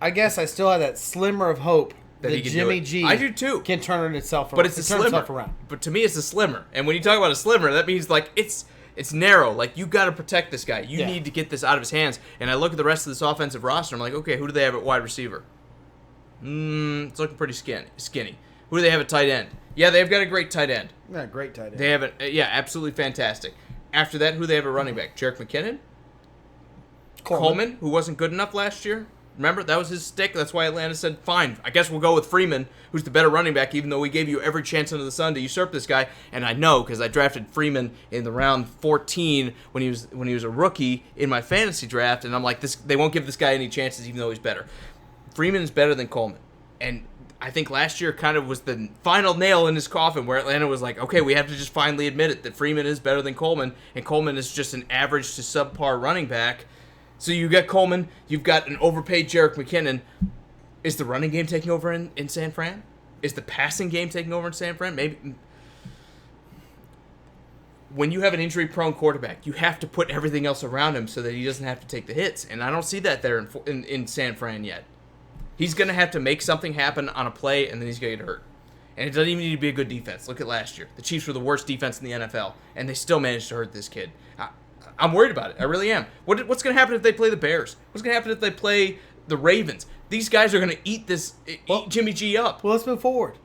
Speaker 2: guess I still have that slimmer of hope that
Speaker 1: he can
Speaker 2: Jimmy
Speaker 1: do it.
Speaker 2: G.
Speaker 1: I do too.
Speaker 2: Can turn itself around.
Speaker 1: But it's a slimmer. But to me, it's a slimmer. And when you talk about a slimmer, that means like it's narrow. Like you got to protect this guy. You need to get this out of his hands. And I look at the rest of this offensive roster. I'm like, okay, who do they have at wide receiver? It's looking pretty skinny. Who do they have at tight end? Yeah, they've got a great tight end.
Speaker 2: Yeah, great tight end.
Speaker 1: They have absolutely fantastic. After that, who do they have at running back? Jerick McKinnon? Coleman, who wasn't good enough last year. Remember, that was his stick. That's why Atlanta said, fine, I guess we'll go with Freeman, who's the better running back, even though we gave you every chance under the sun to usurp this guy. And I know, because I drafted Freeman in the round 14 when he was a rookie in my fantasy draft, and I'm like, they won't give this guy any chances, even though he's better. Freeman is better than Coleman. And I think last year kind of was the final nail in his coffin where Atlanta was like, okay, we have to just finally admit it, that Freeman is better than Coleman, and Coleman is just an average to subpar running back. So you got Coleman, you've got an overpaid Jerick McKinnon. Is the running game taking over in San Fran? Is the passing game taking over in San Fran? Maybe. When you have an injury-prone quarterback, you have to put everything else around him so that he doesn't have to take the hits. And I don't see that there in San Fran yet. He's going to have to make something happen on a play, and then he's going to get hurt. And it doesn't even need to be a good defense. Look at last year. The Chiefs were the worst defense in the NFL, and they still managed to hurt this kid. I'm worried about it. I really am. What's going to happen if they play the Bears? What's going to happen if they play the Ravens? These guys are going to eat Jimmy G up.
Speaker 2: Well, let's move forward.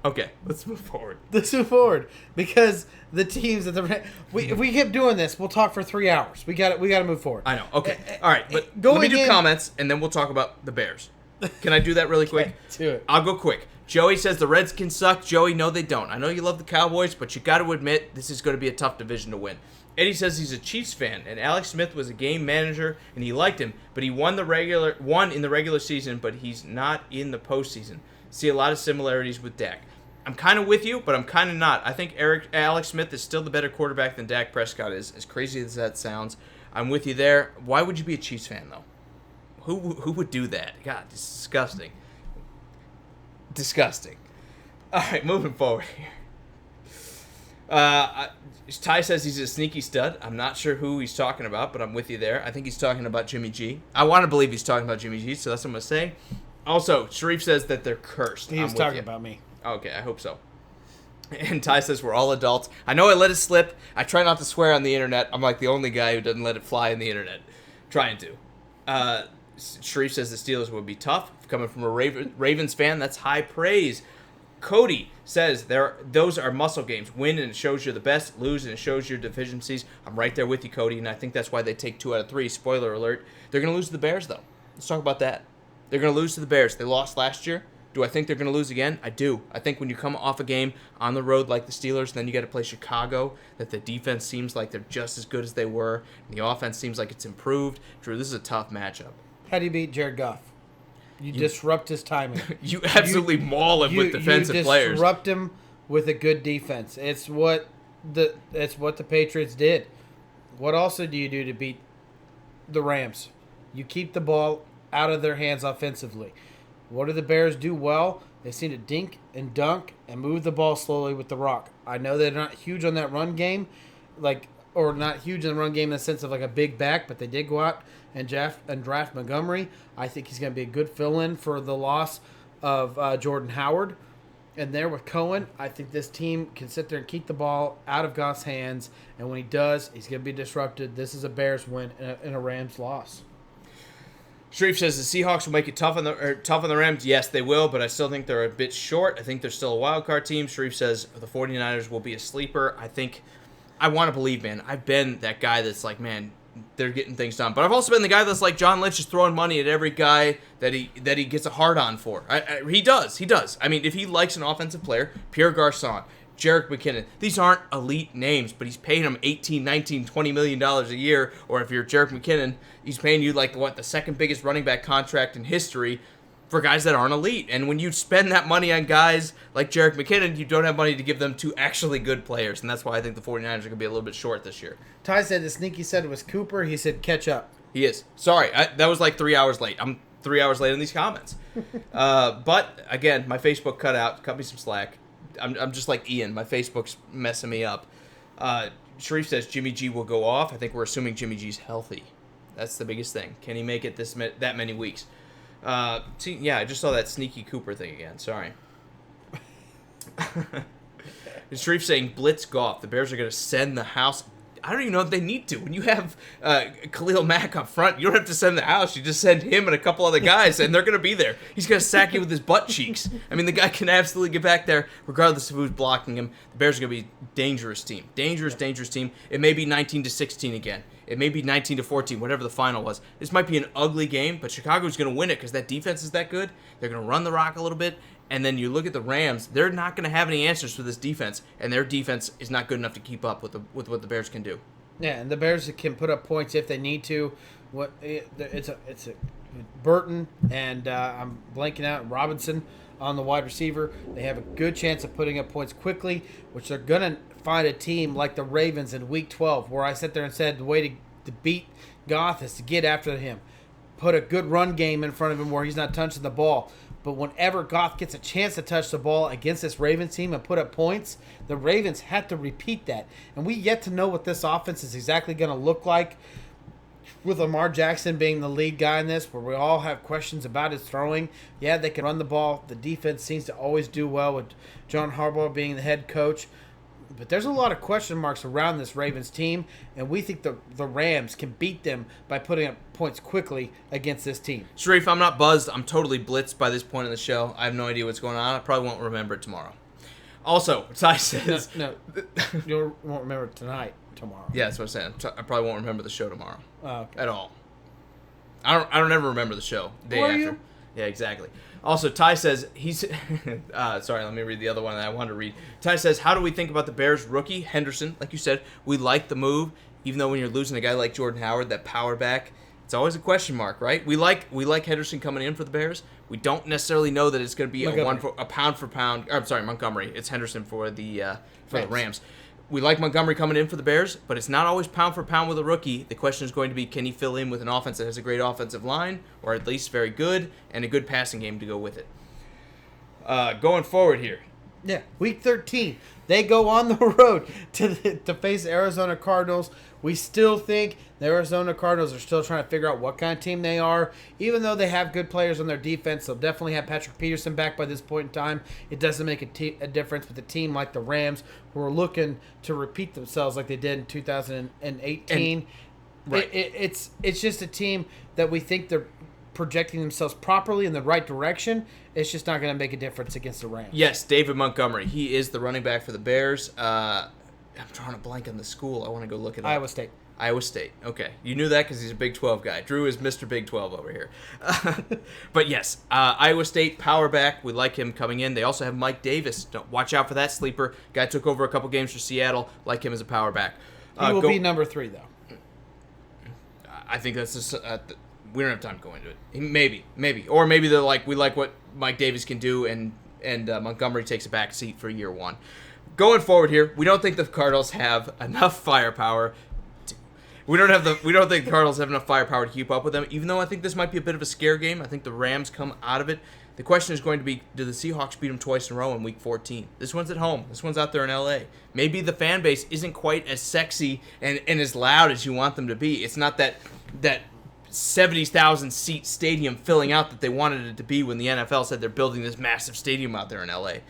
Speaker 1: Okay, let's move forward.
Speaker 2: Let's move forward because the teams that if we keep doing this, we'll talk for 3 hours. We got to move forward.
Speaker 1: I know. Okay. All right, but let me do comments and then we'll talk about the Bears. Can I do that really quick?
Speaker 2: Do it.
Speaker 1: I'll go quick. Joey says the Redskins suck. Joey, no, they don't. I know you love the Cowboys, but you got to admit this is going to be a tough division to win. Eddie says he's a Chiefs fan, and Alex Smith was a game manager, and he liked him, but he won in the regular season, but he's not in the postseason. See a lot of similarities with Dak. I'm kind of with you, but I'm kind of not. I think Alex Smith is still the better quarterback than Dak Prescott is, as crazy as that sounds. I'm with you there. Why would you be a Chiefs fan, though? Who would do that? God, it's disgusting. Disgusting. All right, moving forward here. Ty says he's a sneaky stud. I'm not sure who he's talking about, but I'm with you there. I think he's talking about Jimmy G. I want to believe he's talking about Jimmy G, so that's what I'm going to say. Also, Sharif says that they're cursed.
Speaker 2: He was talking about me.
Speaker 1: Okay, I hope so. And Ty says we're all adults. I know I let it slip. I try not to swear on the internet. I'm like the only guy who doesn't let it fly on the internet. Trying to. Sharif says the Steelers would be tough. Coming from a Ravens fan, that's high praise. Cody says those are muscle games. Win and it shows you're the best. Lose and it shows your deficiencies. I'm right there with you, Cody, and I think that's why they take 2 out of 3. Spoiler alert. They're going to lose to the Bears, though. Let's talk about that. They're going to lose to the Bears. They lost last year. Do I think they're going to lose again? I do. I think when you come off a game on the road like the Steelers, then you got to play Chicago, that the defense seems like they're just as good as they were, and the offense seems like it's improved. Drew, this is a tough matchup.
Speaker 2: How do you beat Jared Goff? You disrupt his timing.
Speaker 1: You absolutely maul him with defensive players.
Speaker 2: You disrupt him with a good defense. It's what the Patriots did. What also do you do to beat the Rams? You keep the ball out of their hands offensively. What do the Bears do well? They seem to dink and dunk and move the ball slowly with the rock. I know they're not huge on that run game, or not huge in the run game in the sense of like a big back, but they did go out and draft Montgomery. I think he's going to be a good fill-in for the loss of Jordan Howard. And there with Cohen, I think this team can sit there and keep the ball out of Goff's hands. And when he does, he's going to be disrupted. This is a Bears win and a Rams loss.
Speaker 1: Sharif says the Seahawks will make it tough on the Rams. Yes, they will, but I still think they're a bit short. I think they're still a wild card team. Sharif says the 49ers will be a sleeper. I want to believe, man. I've been that guy that's like, man, they're getting things done. But I've also been the guy that's like John Lynch is throwing money at every guy that he gets a hard on for. He does. I mean, if he likes an offensive player, Pierre Garçon, Jerick McKinnon, these aren't elite names, but he's paying them $18, $19, $20 million a year. Or if you're Jerick McKinnon, he's paying you the second biggest running back contract in history for guys that aren't elite. And when you spend that money on guys like Jerick McKinnon, you don't have money to give them to actually good players. And that's why I think the 49ers are going to be a little bit short this year.
Speaker 2: Ty said the sneaky said it was Cooper. He said catch up.
Speaker 1: He is. Sorry, that was like 3 hours late. I'm 3 hours late in these comments. But, again, my Facebook cut me some slack. I'm just like Ian. My Facebook's messing me up. Sharif says Jimmy G will go off. I think we're assuming Jimmy G's healthy. That's the biggest thing. Can he make it that many weeks? I just saw that sneaky Cooper thing again. Sorry. Sharif saying blitz Goff. The Bears are going to send the house. I don't even know if they need to. When you have Khalil Mack up front, you don't have to send the house. You just send him and a couple other guys, and they're going to be there. He's going to sack you with his butt cheeks. I mean, the guy can absolutely get back there regardless of who's blocking him. The Bears are going to be a dangerous team. Dangerous team. It may be 19-16 again. It may be 19-14, whatever the final was. This might be an ugly game, but Chicago's going to win it because that defense is that good. They're going to run the rock a little bit. And then you look at the Rams, they're not going to have any answers for this defense, and their defense is not good enough to keep up with what the Bears can do.
Speaker 2: Yeah, and the Bears can put up points if they need to. It's a Burton and I'm blanking out Robinson on the wide receiver. They have a good chance of putting up points quickly, which they're going to find a team like the Ravens in Week 12, where I sat there and said the way to beat Goff is to get after him, put a good run game in front of him where he's not touching the ball. But whenever Goff gets a chance to touch the ball against this Ravens team and put up points, the Ravens have to repeat that. And we yet to know what this offense is exactly going to look like, with Lamar Jackson being the lead guy in this, where we all have questions about his throwing. Yeah, they can run the ball. The defense seems to always do well with John Harbaugh being the head coach. But there's a lot of question marks around this Ravens team, and we think the Rams can beat them by putting up points quickly against this team.
Speaker 1: Sharif, I'm not buzzed. I'm totally blitzed by this point in the show. I have no idea what's going on. I probably won't remember it tomorrow. Also, Ty says...
Speaker 2: No, you won't remember it tomorrow.
Speaker 1: Yeah, that's what I'm saying. I probably won't remember the show tomorrow.
Speaker 2: Okay.
Speaker 1: At all. I don't ever remember the show. Day
Speaker 2: Who are
Speaker 1: after.
Speaker 2: you?
Speaker 1: Yeah, exactly. Also, Ty says he's sorry, let me read the other one that I wanted to read. Ty says, how do we think about the Bears rookie, Henderson? Like you said, we like the move, even though when you're losing a guy like Jordan Howard, that power back, it's always a question mark, right? We like Henderson coming in for the Bears. We don't necessarily know that it's going to be a pound for pound. Or, I'm sorry, Montgomery. It's Henderson for the Rams. We like Montgomery coming in for the Bears, but it's not always pound for pound with a rookie. The question is going to be, can he fill in with an offense that has a great offensive line, or at least very good, and a good passing game to go with it? Going forward here.
Speaker 2: Yeah, Week 13. They go on the road to face the Arizona Cardinals. We still think the Arizona Cardinals are still trying to figure out what kind of team they are. Even though they have good players on their defense, they'll definitely have Patrick Peterson back by this point in time. It doesn't make a difference with a team like the Rams, who are looking to repeat themselves like they did in 2018.
Speaker 1: Right.
Speaker 2: It's just a team that we think they're projecting themselves properly in the right direction. It's just not going to make a difference against the Rams.
Speaker 1: Yes, David Montgomery. He is the running back for the Bears. I'm trying to blank on the school. I want to go look it up.
Speaker 2: Iowa State.
Speaker 1: Iowa State. Okay. You knew that because he's a Big 12 guy. Drew is Mr. Big 12 over here. But yes, Iowa State, power back. We like him coming in. They also have Mike Davis. Don't watch out for that sleeper. Guy took over a couple games for Seattle. Like him as a power back.
Speaker 2: He will be number 3, though.
Speaker 1: I think that's just, we don't have time to go into it. Maybe. Or maybe they're like, we like what Mike Davis can do, and Montgomery takes a back seat for year 1. Going forward here, we don't think the Cardinals have enough firepower. We don't think the Cardinals have enough firepower to keep up with them, even though I think this might be a bit of a scare game. I think the Rams come out of it. The question is going to be, do the Seahawks beat them twice in a row in Week 14? This one's at home. This one's out there in L.A. Maybe the fan base isn't quite as sexy and as loud as you want them to be. It's not that 70,000-seat stadium filling out that they wanted it to be when the NFL said they're building this massive stadium out there in L.A.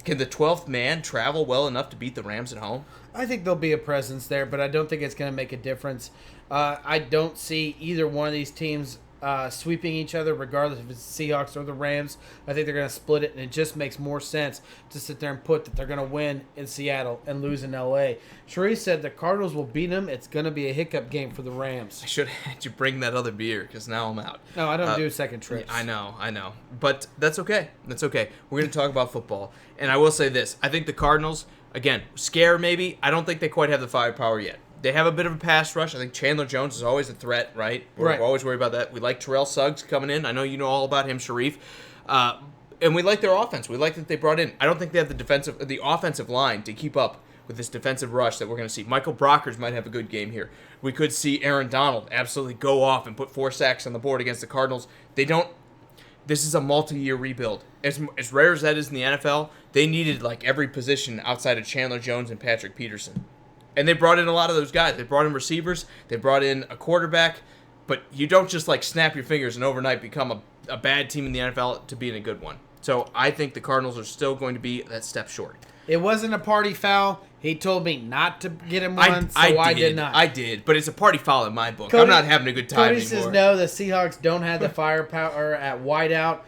Speaker 1: Can the 12th man travel well enough to beat the Rams at home?
Speaker 2: I think there'll be a presence there, but I don't think it's going to make a difference. I don't see either one of these teams sweeping each other, regardless if it's the Seahawks or the Rams. I think they're going to split it, and it just makes more sense to sit there and put that they're going to win in Seattle and lose in L.A. Sharif said the Cardinals will beat them. It's going to be a hiccup game for the Rams.
Speaker 1: I should have had you bring that other beer, because now I'm out.
Speaker 2: No, I don't do second trips.
Speaker 1: I know. But that's okay. We're going to talk about football. And I will say this. I think the Cardinals, again, scare maybe. I don't think they quite have the firepower yet. They have a bit of a pass rush. I think Chandler Jones is always a threat, right? We're always worried about that. We like Terrell Suggs coming in. I know you know all about him, Sharif. And we like their offense. We like that they brought in. I don't think they have the offensive line to keep up with this defensive rush that we're going to see. Michael Brockers might have a good game here. We could see Aaron Donald absolutely go off and put 4 sacks on the board against the Cardinals. This is a multi-year rebuild. As rare as that is in the NFL, they needed like every position outside of Chandler Jones and Patrick Peterson. And they brought in a lot of those guys. They brought in receivers. They brought in a quarterback. But you don't just like snap your fingers and overnight become a bad team in the NFL to being a good one. So I think the Cardinals are still going to be that step short.
Speaker 2: It wasn't a party foul. He told me not to get him one, I did not.
Speaker 1: I did, but it's a party foul in my book. I'm not having a good time anymore.
Speaker 2: Cody says no, the Seahawks don't have the firepower at wideout.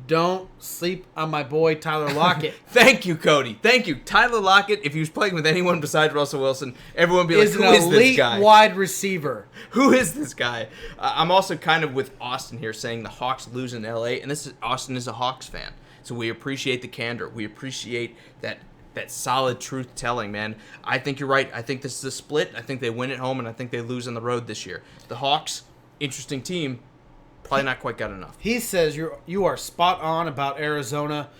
Speaker 2: Don't sleep on my boy Tyler Lockett.
Speaker 1: Thank you, Cody. Thank you. Tyler Lockett, if he was playing with anyone besides Russell Wilson, everyone would be like, who is this guy?
Speaker 2: Is an elite wide receiver.
Speaker 1: Who is this guy? I'm also kind of with Austin here saying the Hawks lose in L.A., and Austin is a Hawks fan. So we appreciate the candor. We appreciate that solid truth-telling, man. I think you're right. I think this is a split. I think they win at home, and I think they lose on the road this year. The Hawks, interesting team, probably not quite got enough.
Speaker 2: He says you are spot on about Arizona,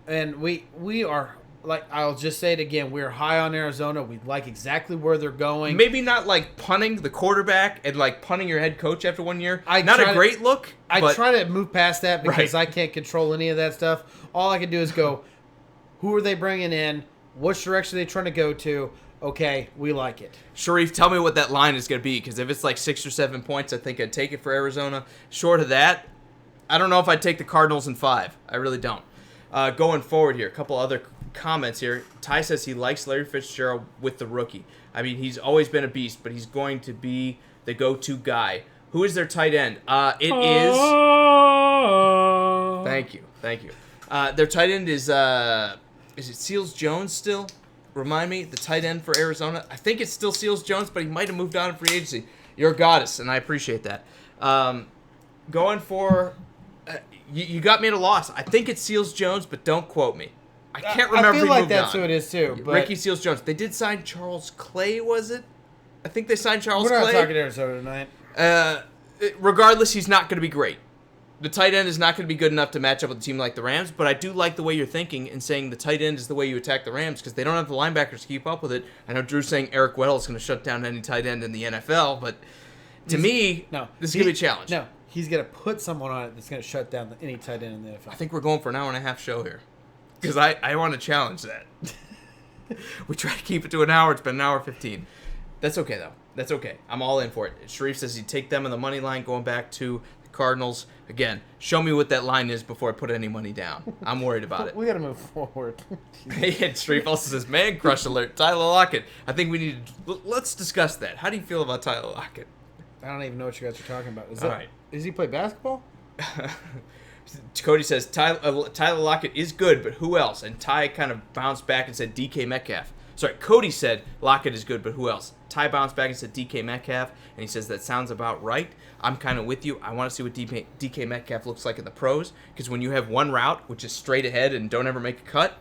Speaker 2: and we are, like, I'll just say it again, we're high on Arizona. We like exactly where they're going.
Speaker 1: Maybe not like punting the quarterback and like punting your head coach after 1 year. Not a great look.
Speaker 2: I try to move past that because I can't control any of that stuff. All I can do is go, who are they bringing in? Which direction are they trying to go to? Okay, we like it.
Speaker 1: Sharif, tell me what that line is going to be, because if it's like 6 or 7 points, I think I'd take it for Arizona. Short of that, I don't know if I'd take the Cardinals in 5. I really don't. Going forward here, a couple other comments here. Ty says he likes Larry Fitzgerald with the rookie. I mean, he's always been a beast, but he's going to be the go-to guy. Who is their tight end? It is... Thank you. Their tight end is it Seals Jones still? Remind me, the tight end for Arizona. I think it's still Seals Jones, but he might have moved on in free agency. You're a goddess, and I appreciate that. Going for, you got me at a loss. I think it's Seals Jones, but don't quote me. I can't remember.
Speaker 2: I feel like that's who it is too. But
Speaker 1: Ricky Seals Jones. They did sign Charles Clay, was it? I think they signed Charles Clay.
Speaker 2: We're not talking Arizona tonight.
Speaker 1: Regardless, he's not going to be great. The tight end is not going to be good enough to match up with a team like the Rams, but I do like the way you're thinking and saying the tight end is the way you attack the Rams because they don't have the linebackers to keep up with it. I know Drew's saying Eric Weddle is going to shut down any tight end in the NFL, but this is going to be a challenge.
Speaker 2: No, he's going to put someone on it that's going to shut down any tight end in the NFL.
Speaker 1: I think we're going for an hour and a half show here because I want to challenge that. We try to keep it to an hour. It's been an hour 15. That's okay, though. That's okay. I'm all in for it. Sharif says he'd take them on the money line going back to Cardinals. Again, show me what that line is before I put any money down. I'm worried about it.
Speaker 2: We got to move forward.
Speaker 1: And Sharif also says, man crush alert, Tyler Lockett. I think we need to, let's discuss that. How do you feel about Tyler Lockett?
Speaker 2: I don't even know what you guys are talking about.
Speaker 1: Right.
Speaker 2: Does he play basketball?
Speaker 1: Cody says, Tyler Lockett is good, but who else? And Ty kind of bounced back and said DK Metcalf. Sorry, Cody said Lockett is good, but who else? Ty bounced back and said DK Metcalf, and he says that sounds about right. I'm kind of with you. I want to see what DK Metcalf looks like in the pros, because when you have one route, which is straight ahead and don't ever make a cut,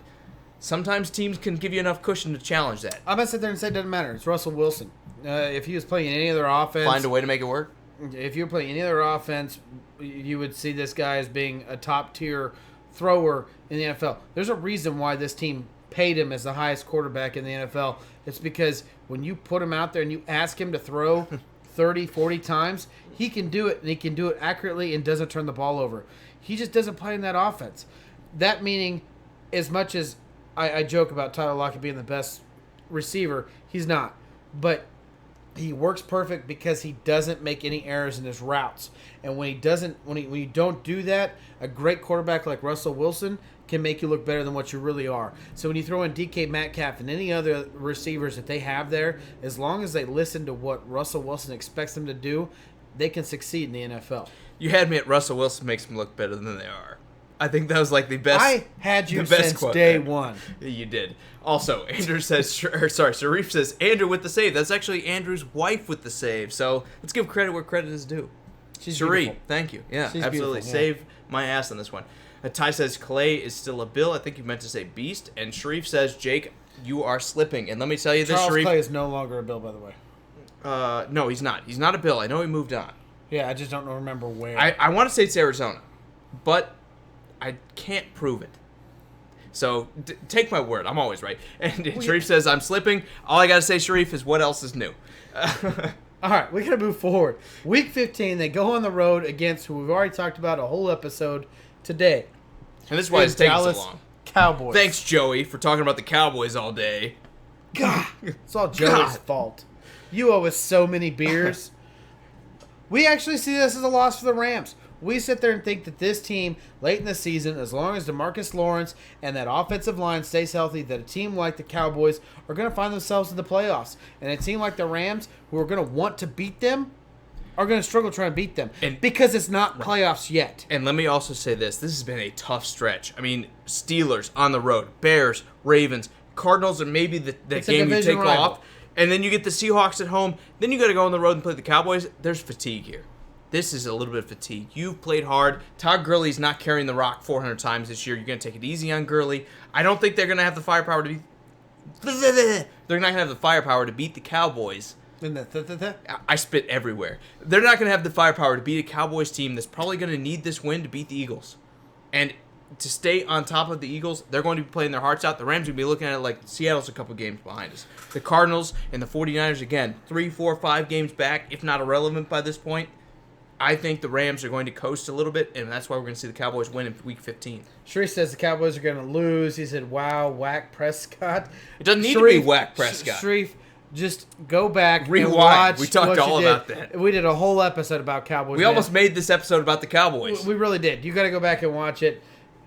Speaker 1: sometimes teams can give you enough cushion to challenge that.
Speaker 2: I'm going to sit there and say it doesn't matter. It's Russell Wilson. If he was playing any other offense...
Speaker 1: Find a way to make it work?
Speaker 2: If you were playing any other offense, you would see this guy as being a top-tier thrower in the NFL. There's a reason why this team paid him as the highest quarterback in the NFL. It's because when you put him out there and you ask him to throw 30, 40 times, he can do it, and he can do it accurately and doesn't turn the ball over. He just doesn't play in that offense. That meaning, as much as I joke about Tyler Lockett being the best receiver, he's not. But he works perfect because he doesn't make any errors in his routes. And when you don't do that, a great quarterback like Russell Wilson can make you look better than what you really are. So when you throw in DK Metcalf and any other receivers that they have there, as long as they listen to what Russell Wilson expects them to do, they can succeed in the NFL.
Speaker 1: You had me at Russell Wilson makes them look better than they are. I think that was like the best.
Speaker 2: I had you since day one.
Speaker 1: You did. Also, Andrew says, Sharif says, Andrew with the save. That's actually Andrew's wife with the save. So let's give credit where credit is due.
Speaker 2: She's
Speaker 1: Sharif,
Speaker 2: beautiful.
Speaker 1: thank you. Yeah,
Speaker 2: She's
Speaker 1: absolutely.
Speaker 2: beautiful, yeah.
Speaker 1: Save my ass on this one. Ty says Clay is still a Bill. I think you meant to say Beast. And Sharif says, Jake, you are slipping. And let me tell you this,
Speaker 2: Charles
Speaker 1: Sharif.
Speaker 2: Clay is no longer a Bill, by the way.
Speaker 1: No, he's not. He's not a Bill. I know he moved on.
Speaker 2: Yeah, I just don't remember where.
Speaker 1: I want to say it's Arizona, but I can't prove it. So take my word. I'm always right. And Sharif says I'm slipping. All I got to say, Sharif, is what else is new?
Speaker 2: All right, we got to move forward. Week 15, they go on the road against who we've already talked about a whole episode today.
Speaker 1: And this is why it's taking so
Speaker 2: Dallas
Speaker 1: long.
Speaker 2: Cowboys.
Speaker 1: Thanks, Joey, for talking about the Cowboys all day.
Speaker 2: God, it's all Joey's fault. You owe us so many beers. We actually see this as a loss for the Rams. We sit there and think that this team, late in the season, as long as DeMarcus Lawrence and that offensive line stays healthy, that a team like the Cowboys are going to find themselves in the playoffs. And a team like the Rams, who are going to want to beat them, are going to struggle trying to beat them. Because it's not playoffs yet.
Speaker 1: And let me also say this. This has been a tough stretch. I mean, Steelers on the road, Bears, Ravens, Cardinals are maybe the game you take off. And then you get the Seahawks at home. Then you got to go on the road and play the Cowboys. There's fatigue here. This is a little bit of fatigue. You've played hard. Todd Gurley's not carrying the rock 400 times this year. You're going to take it easy on Gurley. I don't think they're going to have the firepower to beat... They're not going to have the firepower to beat the Cowboys. I spit everywhere. They're not going to have the firepower to beat a Cowboys team that's probably going to need this win to beat the Eagles. And to stay on top of the Eagles, they're going to be playing their hearts out. The Rams are going to be looking at it like Seattle's a couple games behind us. The Cardinals and the 49ers, again, 3, 4, 5 games back, if not irrelevant by this point. I think the Rams are going to coast a little bit, and that's why we're going to see the Cowboys win in Week 15.
Speaker 2: Sharif says the Cowboys are going to lose. He said, wow, whack Prescott.
Speaker 1: It doesn't need to be whack Prescott.
Speaker 2: Sharif, just go back
Speaker 1: Rewind.
Speaker 2: And watch.
Speaker 1: We talked all about that.
Speaker 2: We did a whole episode about Cowboys.
Speaker 1: We almost made this episode about the Cowboys.
Speaker 2: We really did. You got to go back and watch it.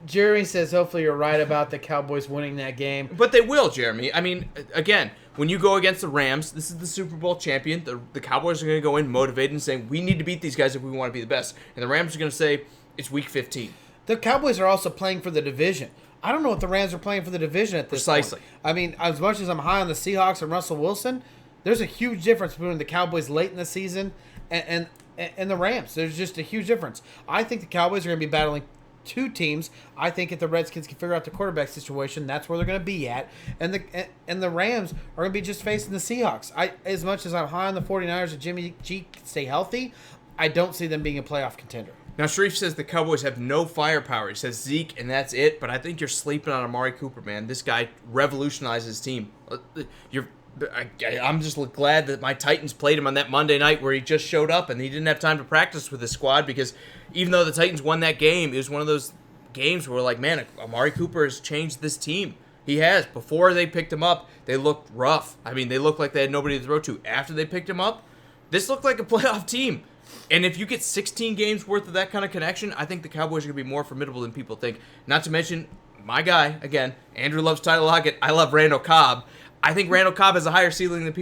Speaker 2: Jeremy says, hopefully you're right about the Cowboys winning that game.
Speaker 1: But they will, Jeremy. I mean, again, when you go against the Rams, this is the Super Bowl champion. The Cowboys are going to go in motivated and saying, we need to beat these guys if we want to be the best. And the Rams are going to say, it's Week 15.
Speaker 2: The Cowboys are also playing for the division. I don't know if the Rams are playing for the division at this
Speaker 1: Precisely.
Speaker 2: point. I mean, as much as I'm high on the Seahawks and Russell Wilson, there's a huge difference between the Cowboys late in the season and the Rams. There's just a huge difference. I think the Cowboys are going to be battling two teams. I think if the Redskins can figure out the quarterback situation, that's where they're going to be at. And the Rams are going to be just facing the Seahawks. As much as I'm high on the 49ers and Jimmy G can stay healthy, I don't see them being a playoff contender.
Speaker 1: Now, Sharif says the Cowboys have no firepower. He says Zeke, and that's it. But I think you're sleeping on Amari Cooper, man. This guy revolutionized his team. I'm just glad that my Titans played him on that Monday night where he just showed up and he didn't have time to practice with his squad, because even though the Titans won that game, it was one of those games where we're like, man, Amari Cooper has changed this team. He has. Before they picked him up, they looked rough. I mean, they looked like they had nobody to throw to. After they picked him up, this looked like a playoff team. And if you get 16 games worth of that kind of connection, I think the Cowboys are going to be more formidable than people think. Not to mention, my guy, again, Andrew loves Tyler Lockett. I love Randall Cobb. I think Randall Cobb has a higher ceiling than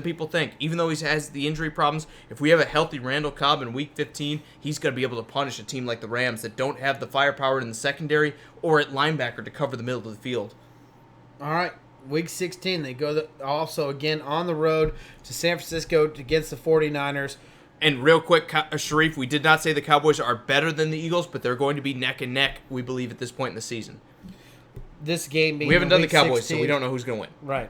Speaker 1: people think. Even though he has the injury problems, if we have a healthy Randall Cobb in Week 15, he's going to be able to punish a team like the Rams that don't have the firepower in the secondary or at linebacker to cover the middle of the field.
Speaker 2: All right. Week 16, they go also again on the road to San Francisco against the 49ers.
Speaker 1: And real quick, Sharif, we did not say the Cowboys are better than the Eagles, but they're going to be neck and neck, we believe, at this point in the season.
Speaker 2: This game being
Speaker 1: we haven't done the
Speaker 2: Week
Speaker 1: Cowboys,
Speaker 2: 16,
Speaker 1: so we don't know who's going to win.
Speaker 2: Right.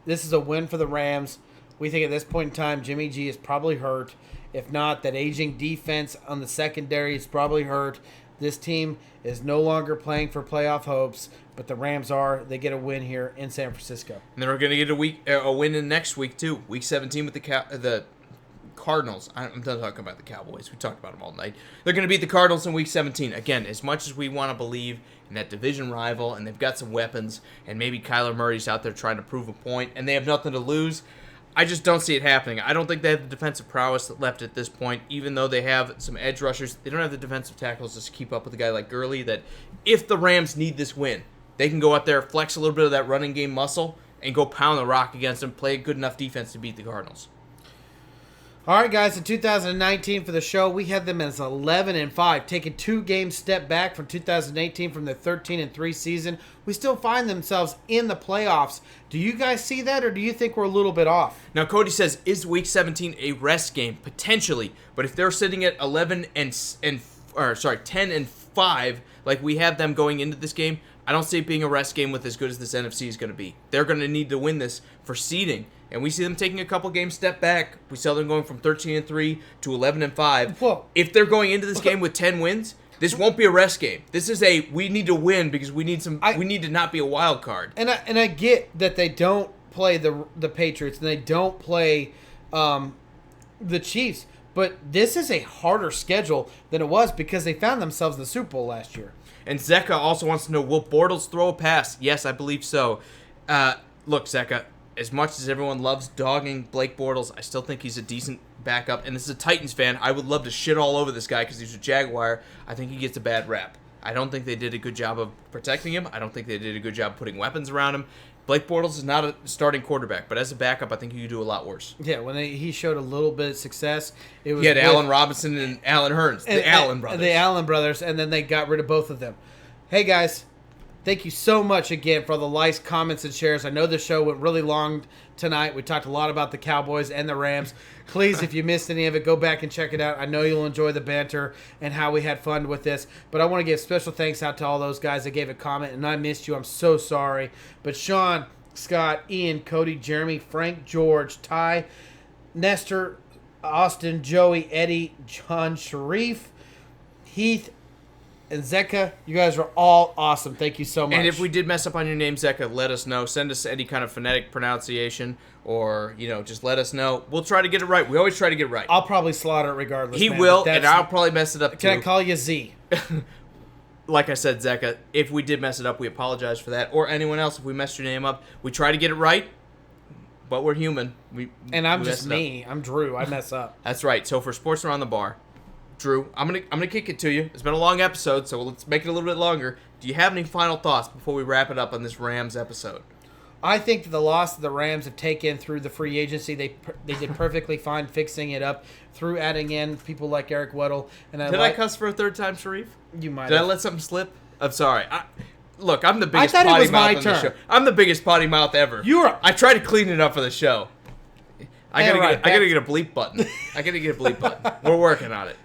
Speaker 2: This is a win for the Rams. We think at this point in time, Jimmy G is probably hurt. If not, that aging defense on the secondary is probably hurt. This team is no longer playing for playoff hopes, but the Rams are. They get a win here in San Francisco.
Speaker 1: And they're going to get a win in next week, too. Week 17 with the Cardinals. I'm done talking about the Cowboys. We talked about them all night. They're going to beat the Cardinals in Week 17. Again, as much as we want to believe in that division rival, and they've got some weapons, and maybe Kyler Murray's out there trying to prove a point, and they have nothing to lose, I just don't see it happening. I don't think they have the defensive prowess left at this point, even though they have some edge rushers. They don't have the defensive tackles to keep up with a guy like Gurley, that if the Rams need this win, they can go out there, flex a little bit of that running game muscle, and go pound the rock against them, play a good enough defense to beat the Cardinals.
Speaker 2: All right, guys, in 2019 for the show, we had them as 11-5, taking 2 games step back from 2018 from their 13-3 season. We still find themselves in the playoffs. Do you guys see that, or do you think we're a little bit off?
Speaker 1: Now, Cody says, is Week 17 a rest game? Potentially, but if they're sitting at 10-5, like we have them going into this game, I don't see it being a rest game with as good as this NFC is going to be. They're going to need to win this for seeding. And we see them taking a couple games step back. We saw them going from 13-3 to 11-5.
Speaker 2: Whoa.
Speaker 1: If they're going into this game with 10 wins, this won't be a rest game. This is we need to win because we need we need to not be a wild card.
Speaker 2: And I get that they don't play the Patriots and they don't play the Chiefs, but this is a harder schedule than it was because they found themselves in the Super Bowl last year.
Speaker 1: And Zeka also wants to know, will Bortles throw a pass? Yes, I believe so. Look, Zeka, as much as everyone loves dogging Blake Bortles, I still think he's a decent backup. And this is a Titans fan. I would love to shit all over this guy because he's a Jaguar. I think he gets a bad rap. I don't think they did a good job of protecting him. I don't think they did a good job putting weapons around him. Blake Bortles is not a starting quarterback, but as a backup, I think he could do a lot worse.
Speaker 2: Yeah, when he showed a little bit of success, it was
Speaker 1: he had Allen Robinson and Allen Hurns, the Allen brothers.
Speaker 2: The Allen brothers, and then they got rid of both of them. Hey, guys, thank you so much again for all the likes, comments, and shares. I know the show went really long tonight. We talked a lot about the Cowboys and the Rams. Please, if you missed any of it, go back and check it out. I know you'll enjoy the banter and how we had fun with this. But I want to give special thanks out to all those guys that gave a comment, and I missed you. I'm so sorry. But Sean, Scott, Ian, Cody, Jeremy, Frank, George, Ty, Nestor, Austin, Joey, Eddie, John, Sharif, Heath, and Zeka, you guys are all awesome. Thank you so much.
Speaker 1: And if we did mess up on your name, Zeka, let us know. Send us any kind of phonetic pronunciation or, just let us know. We'll try to get it right. We always try to get it right.
Speaker 2: I'll probably slaughter it regardless.
Speaker 1: He will, and I'll probably mess it up too.
Speaker 2: Can I call you Z?
Speaker 1: Like I said, Zeka, if we did mess it up, we apologize for that. Or anyone else, if we messed your name up, we try to get it right, but we're human.
Speaker 2: I'm just me. I'm Drew. I mess up.
Speaker 1: That's right. So for Sports Around the Bar, Drew, I'm gonna kick it to you. It's been a long episode, so let's make it a little bit longer. Do you have any final thoughts before we wrap it up on this Rams episode?
Speaker 2: I think that the loss that the Rams have taken through the free agency, they did perfectly fine fixing it up through adding in people like Eric Weddle. And
Speaker 1: Did I cuss for a third time, Sharif?
Speaker 2: You might.
Speaker 1: Did I let something slip? I'm sorry. Look, I'm the biggest
Speaker 2: I thought
Speaker 1: potty
Speaker 2: it was
Speaker 1: mouth
Speaker 2: my
Speaker 1: on
Speaker 2: turn.
Speaker 1: the show. I'm the biggest potty mouth ever. I tried to clean it up for the show. I gotta get a bleep button. We're working on it.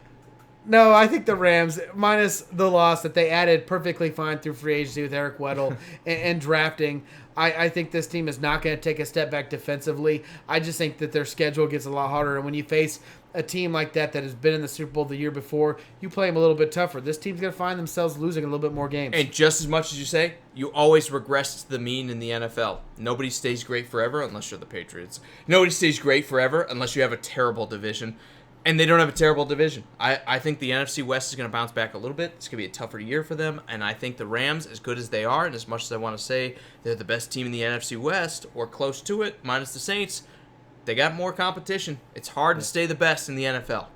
Speaker 2: No, I think the Rams, minus the loss that they added perfectly fine through free agency with Eric Weddle and drafting, I think this team is not going to take a step back defensively. I just think that their schedule gets a lot harder. And when you face a team like that has been in the Super Bowl the year before, you play them a little bit tougher. This team's going to find themselves losing a little bit more games.
Speaker 1: And just as much as you say, you always regress to the mean in the NFL. Nobody stays great forever unless you're the Patriots. Nobody stays great forever unless you have a terrible division. And they don't have a terrible division. I think the NFC West is going to bounce back a little bit. It's going to be a tougher year for them. And I think the Rams, as good as they are, and as much as I want to say they're the best team in the NFC West, or close to it, minus the Saints, they got more competition. It's hard to stay the best in the NFL.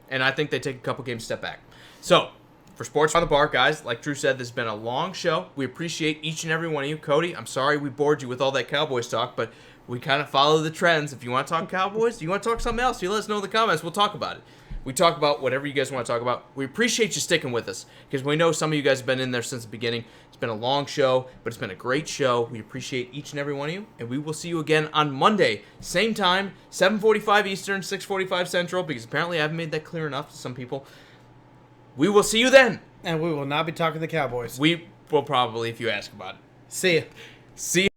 Speaker 1: And I think they take a couple games step back. So, for Sports on the Bar, guys, like Drew said, this has been a long show. We appreciate each and every one of you. Cody, I'm sorry we bored you with all that Cowboys talk, but we kind of follow the trends. If you want to talk Cowboys, you want to talk something else, you let us know in the comments. We'll talk about it. We talk about whatever you guys want to talk about. We appreciate you sticking with us because we know some of you guys have been in there since the beginning. It's been a long show, but it's been a great show. We appreciate each and every one of you, and we will see you again on Monday, same time, 7:45 Eastern, 6:45 Central, because apparently I haven't made that clear enough to some people. We will see you then.
Speaker 2: And we will not be talking to the Cowboys.
Speaker 1: We will probably, if you ask about it.
Speaker 2: See ya.
Speaker 1: See ya.